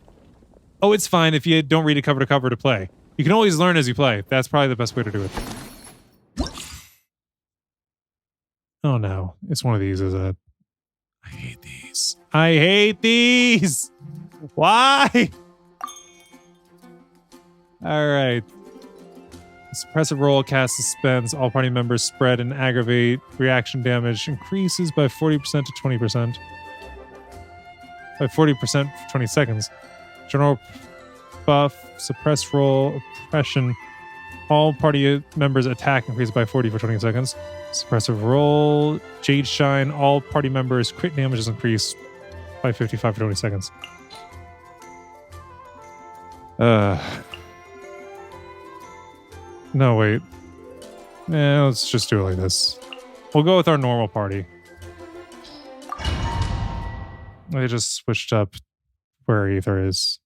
Oh, it's fine if you don't read it cover to cover to play. You can always learn as you play. That's probably the best way to do it. Oh no, it's one of these, is it? I hate these. I hate these! Why? Alright. Suppressive roll, cast suspense. All party members spread and aggravate. Reaction damage increases by 40% to 20%. By 40% for 20 seconds. General buff, suppress roll, oppression. All party members attack increases by 40 for 20 seconds. Suppressive roll, Jade Shine. All party members crit damage is increased by 55 for 20 seconds. No, wait. Let's just do it like this. We'll go with our normal party. They just switched up where Ether is.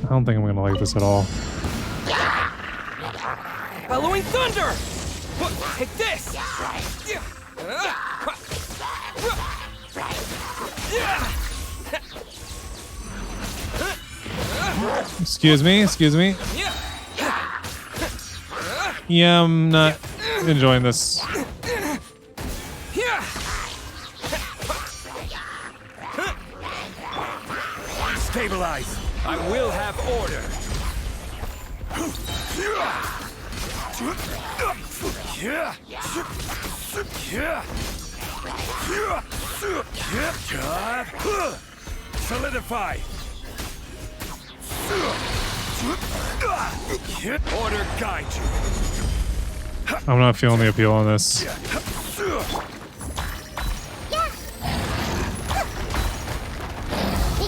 I don't think I'm going to like this at all. Bellowing thunder! Take this! Excuse me. Yeah, I'm not enjoying this. Stabilize. I will have order. Solidify. Order guide you. I'm not feeling the appeal on this. Make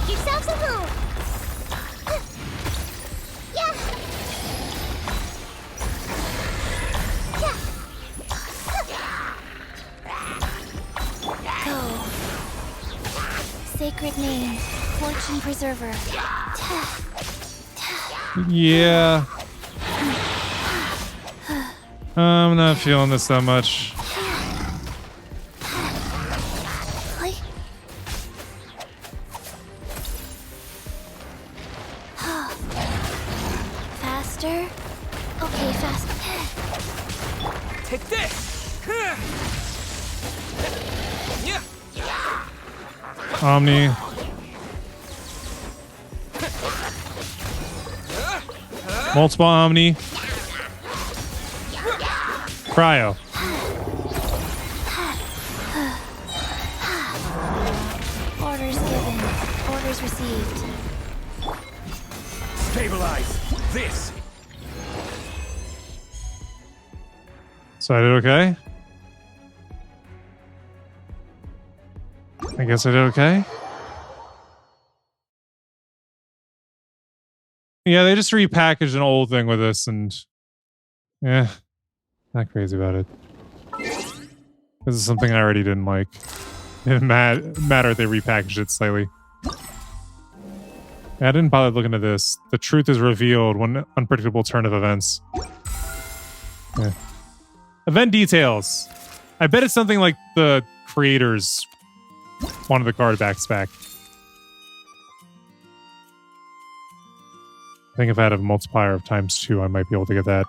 yourselves at home. Go. Sacred name, fortune preserver. Yeah. I'm not feeling this that much. Okay, fast. Take this! Yeah. Omni. Multiple Omni. Cryo. Orders given. Orders received. Stabilize this. So I did okay? I guess I did okay? Yeah, they just repackaged an old thing with this and... yeah, not crazy about it. This is something I already didn't like. It didn't matter if they repackaged it slightly. I didn't bother looking at this. The truth is revealed. One unpredictable turn of events. Yeah. Event details. I bet it's something like the creators wanted the card back spec. I think if I had a multiplier of ×2, I might be able to get that.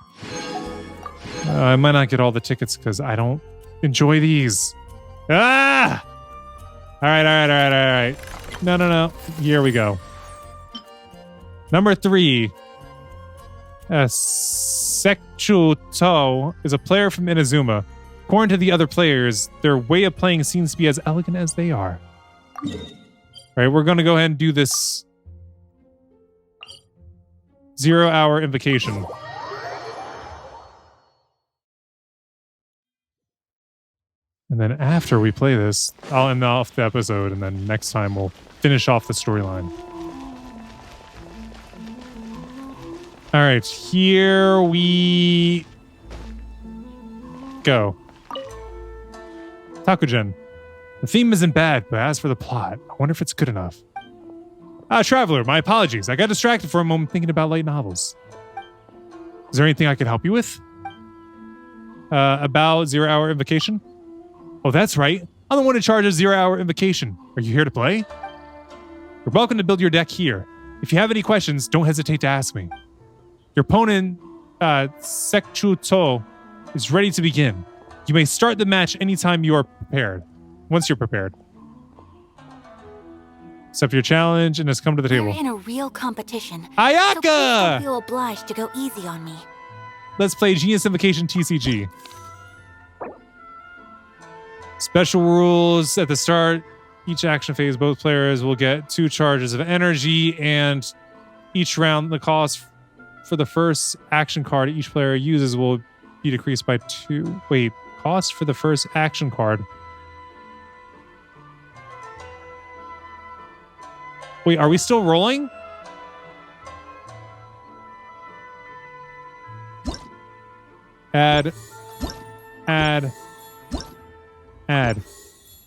I might not get all the tickets because I don't enjoy these. Ah! All right. No. Here we go. Number 3. Sekuto is a player from Inazuma. According to the other players, their way of playing seems to be as elegant as they are. All right, we're going to go ahead and do this 0-hour invocation. And then after we play this, I'll end off the episode, and then next time we'll finish off the storyline. All right, here we go. Takujen. The theme isn't bad, but as for the plot, I wonder if it's good enough. Traveler, my apologies. I got distracted for a moment thinking about light novels. Is there anything I can help you with? About 0-hour invocation? Oh, that's right. I'm the one in charge of 0-hour invocation. Are you here to play? You're welcome to build your deck here. If you have any questions, don't hesitate to ask me. Your opponent, Sekuto, is ready to begin. You may start the match anytime you are prepared. Once you're prepared. Accept your challenge and has come to the table. We're in a real competition. Ayaka! So please don't feel obliged to go easy on me. Let's play Genius Invocation TCG. Special rules at the start. Each action phase, both players will get 2 charges of energy, and each round, the cost for the first action card each player uses will be decreased by 2. Wait, cost for the first action card. Wait, are we still rolling? Add.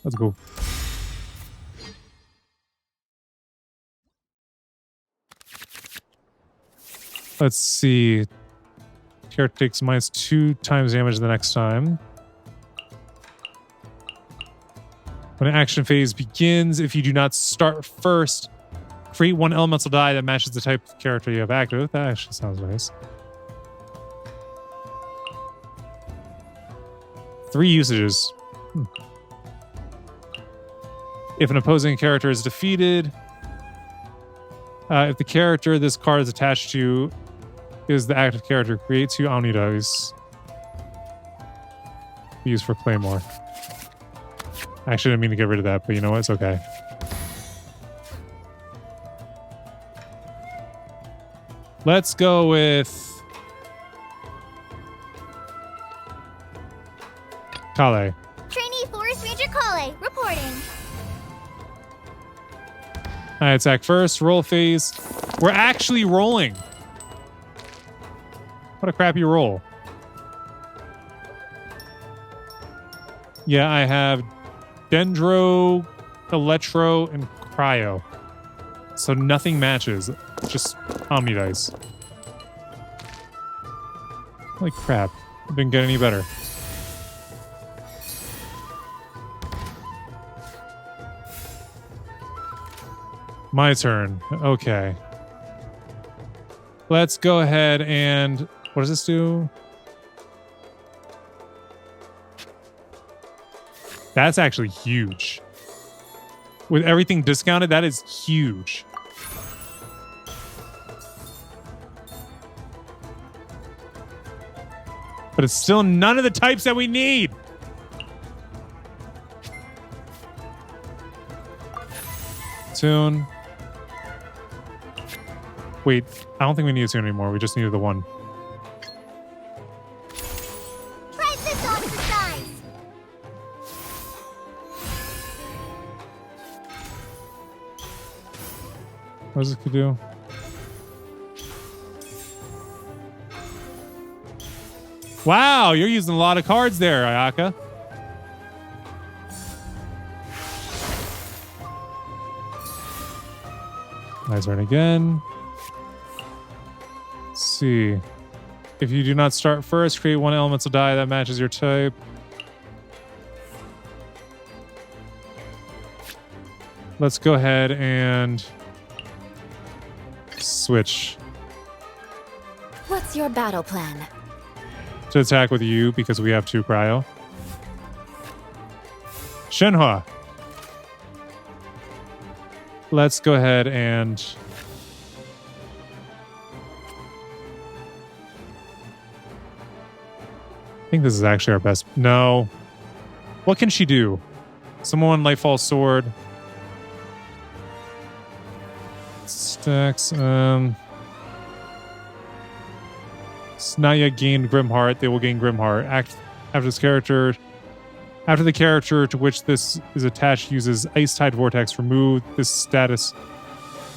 Let's go. Let's see. Character takes -2 times damage the next time. When an action phase begins, if you do not start first, create 1 elemental die that matches the type of character you have active. That actually sounds nice. 3 usages. If an opposing character is defeated, if the character this card is attached to is the active character, create 2 Omni dice. Used for Claymore. I actually didn't mean to get rid of that, but you know what? It's okay. Let's go with Kale. Trainee Forest Ranger Kale, reporting. I attack first, roll phase. We're actually rolling. What a crappy roll. Yeah, I have Dendro, Electro, and Cryo. So nothing matches. Just Omni dice. Holy crap. It didn't get any better. My turn. Okay. Let's go ahead and What does this do? That's actually huge. With everything discounted, that is huge. But it's still none of the types that we need. Tune. Wait, I don't think we need a tune anymore. We just needed the one. Try this on for size. What does this do? Wow, you're using a lot of cards there, Ayaka. My turn again. Let's see. If you do not start first, create one elemental die that matches your type. Let's go ahead and switch What's your battle plan? to attack with you because we have 2 cryo. Shenhua. Let's go ahead and I think this is actually our best. No. What can she do? Someone Lightfall Sword. Stacks. It's not yet gained Grimheart. They will gain Grimheart. After the character to which this is attached uses Ice Tide Vortex, remove this status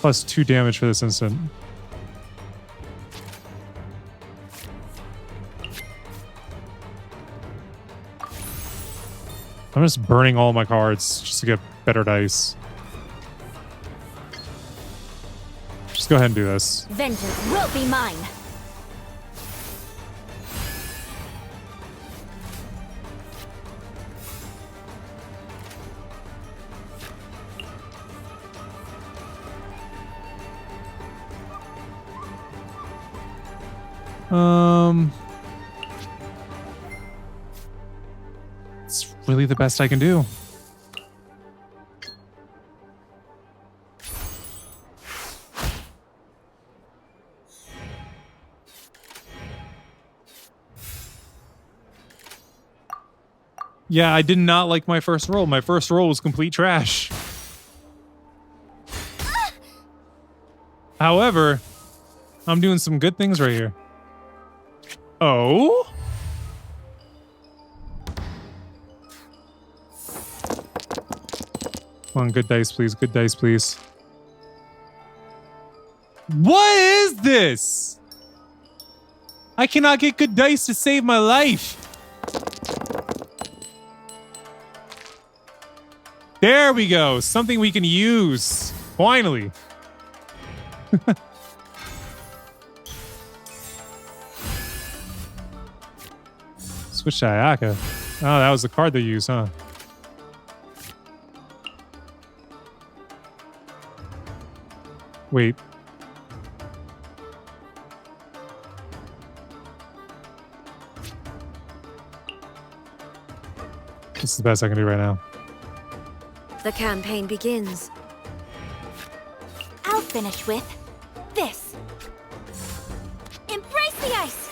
plus 2 damage for this instant. I'm just burning all my cards just to get better dice. Just go ahead and do this. Vengeance will be mine. It's really the best I can do. Yeah, I did not like my first roll. My first roll was complete trash. However, I'm doing some good things right here. Oh? Come on, good dice, please. Good dice, please. What is this? I cannot get good dice to save my life. There we go. Something we can use. Finally. Switch to Ayaka. Oh, that was the card they used, huh? Wait. This is the best I can do right now. The campaign begins. I'll finish with this. Embrace the ice.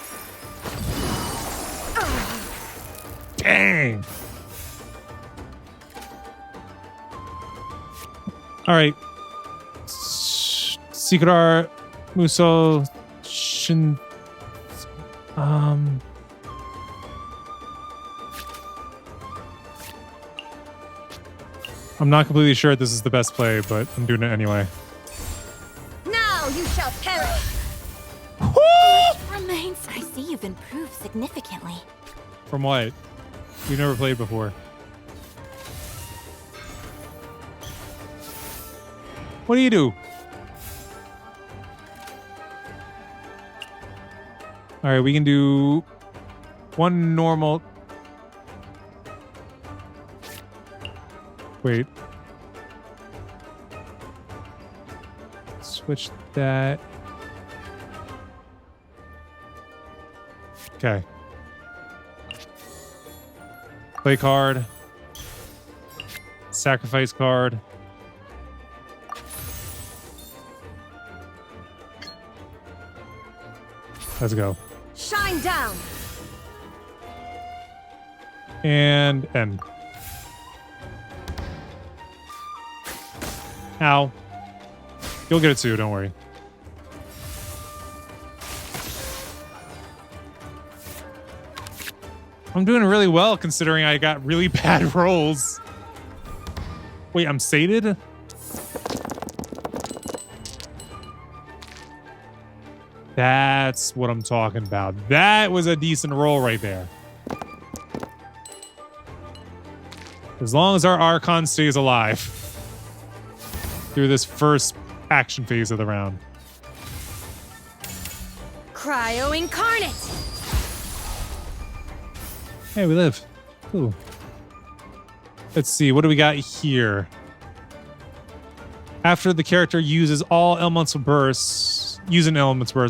Dang. All right. Secret Muso Shin. I'm not completely sure this is the best play, but I'm doing it anyway. Now you shall perish. Remains. I see you've improved significantly. From what? We've never played before. What do you do? All right, we can do one normal. Wait. Switch that. Okay. Play card. Sacrifice card. Let's go. Shine down. And end. Ow. You'll get it too, don't worry. I'm doing really well considering I got really bad rolls. Wait, I'm sated? That's what I'm talking about. That was a decent roll right there. As long as our Archon stays alive through this first action phase of the round. Cryo Incarnate. Hey, we live. Cool. Let's see. What do we got here? After the character uses all elemental bursts,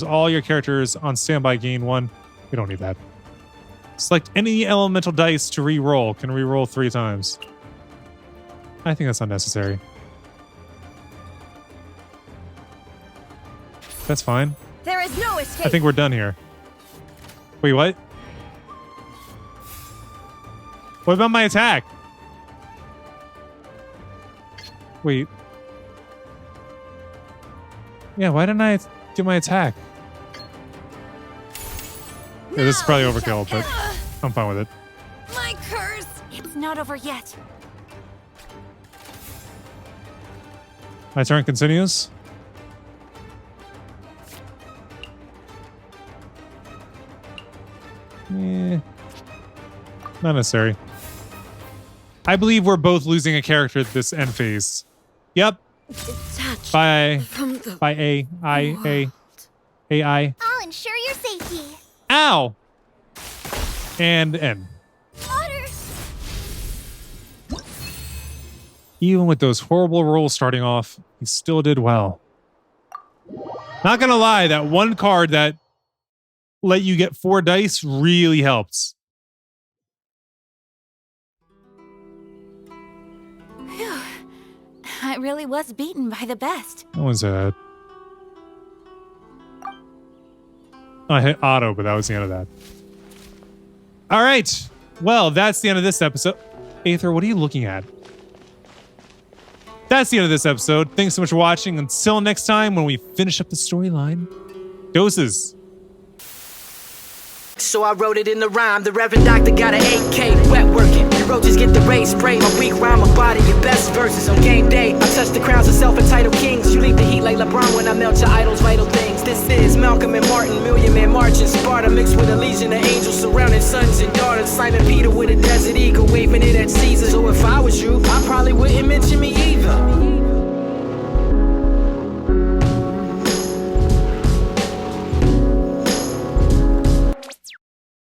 all your characters on standby gain 1. We don't need that. Select any elemental dice to re-roll. Can re-roll 3 times. I think that's unnecessary. That's fine. There is no escape. I think we're done here. Wait, what? What about my attack? Wait. Yeah, why didn't I get my attack? Yeah, this is probably overkill, but I'm fine with it. My curse. It's not over yet. My turn continues. Eh, not necessary. I believe we're both losing a character at this end phase. Yep. Bye. Bye, AI. I'll ensure your safety. Ow! And end. Otter. Even with those horrible rolls starting off, he still did well. Not gonna lie, that one card that let you get 4 dice really helps. Phew. I really was beaten by the best. No one said that. I hit auto, but that was the end of that. All right. Well, that's the end of this episode. Aether, what are you looking at? That's the end of this episode. Thanks so much for watching. Until next time when we finish up the storyline. Doses. So I wrote it in the rhyme. The Reverend Doctor got an 8K, wet working. The roaches get the race spray. My weak rhyme, my body, your best verses on game day. I touch the crowns of self-entitled kings. You leave the heat like LeBron when I melt your idols' vital things. This is Malcolm and Martin, Million Man March in Sparta, mixed with a legion of angels surrounding sons and daughters. Simon Peter with a desert eagle, waving it at Caesar. So if I was you, I probably wouldn't mention me either.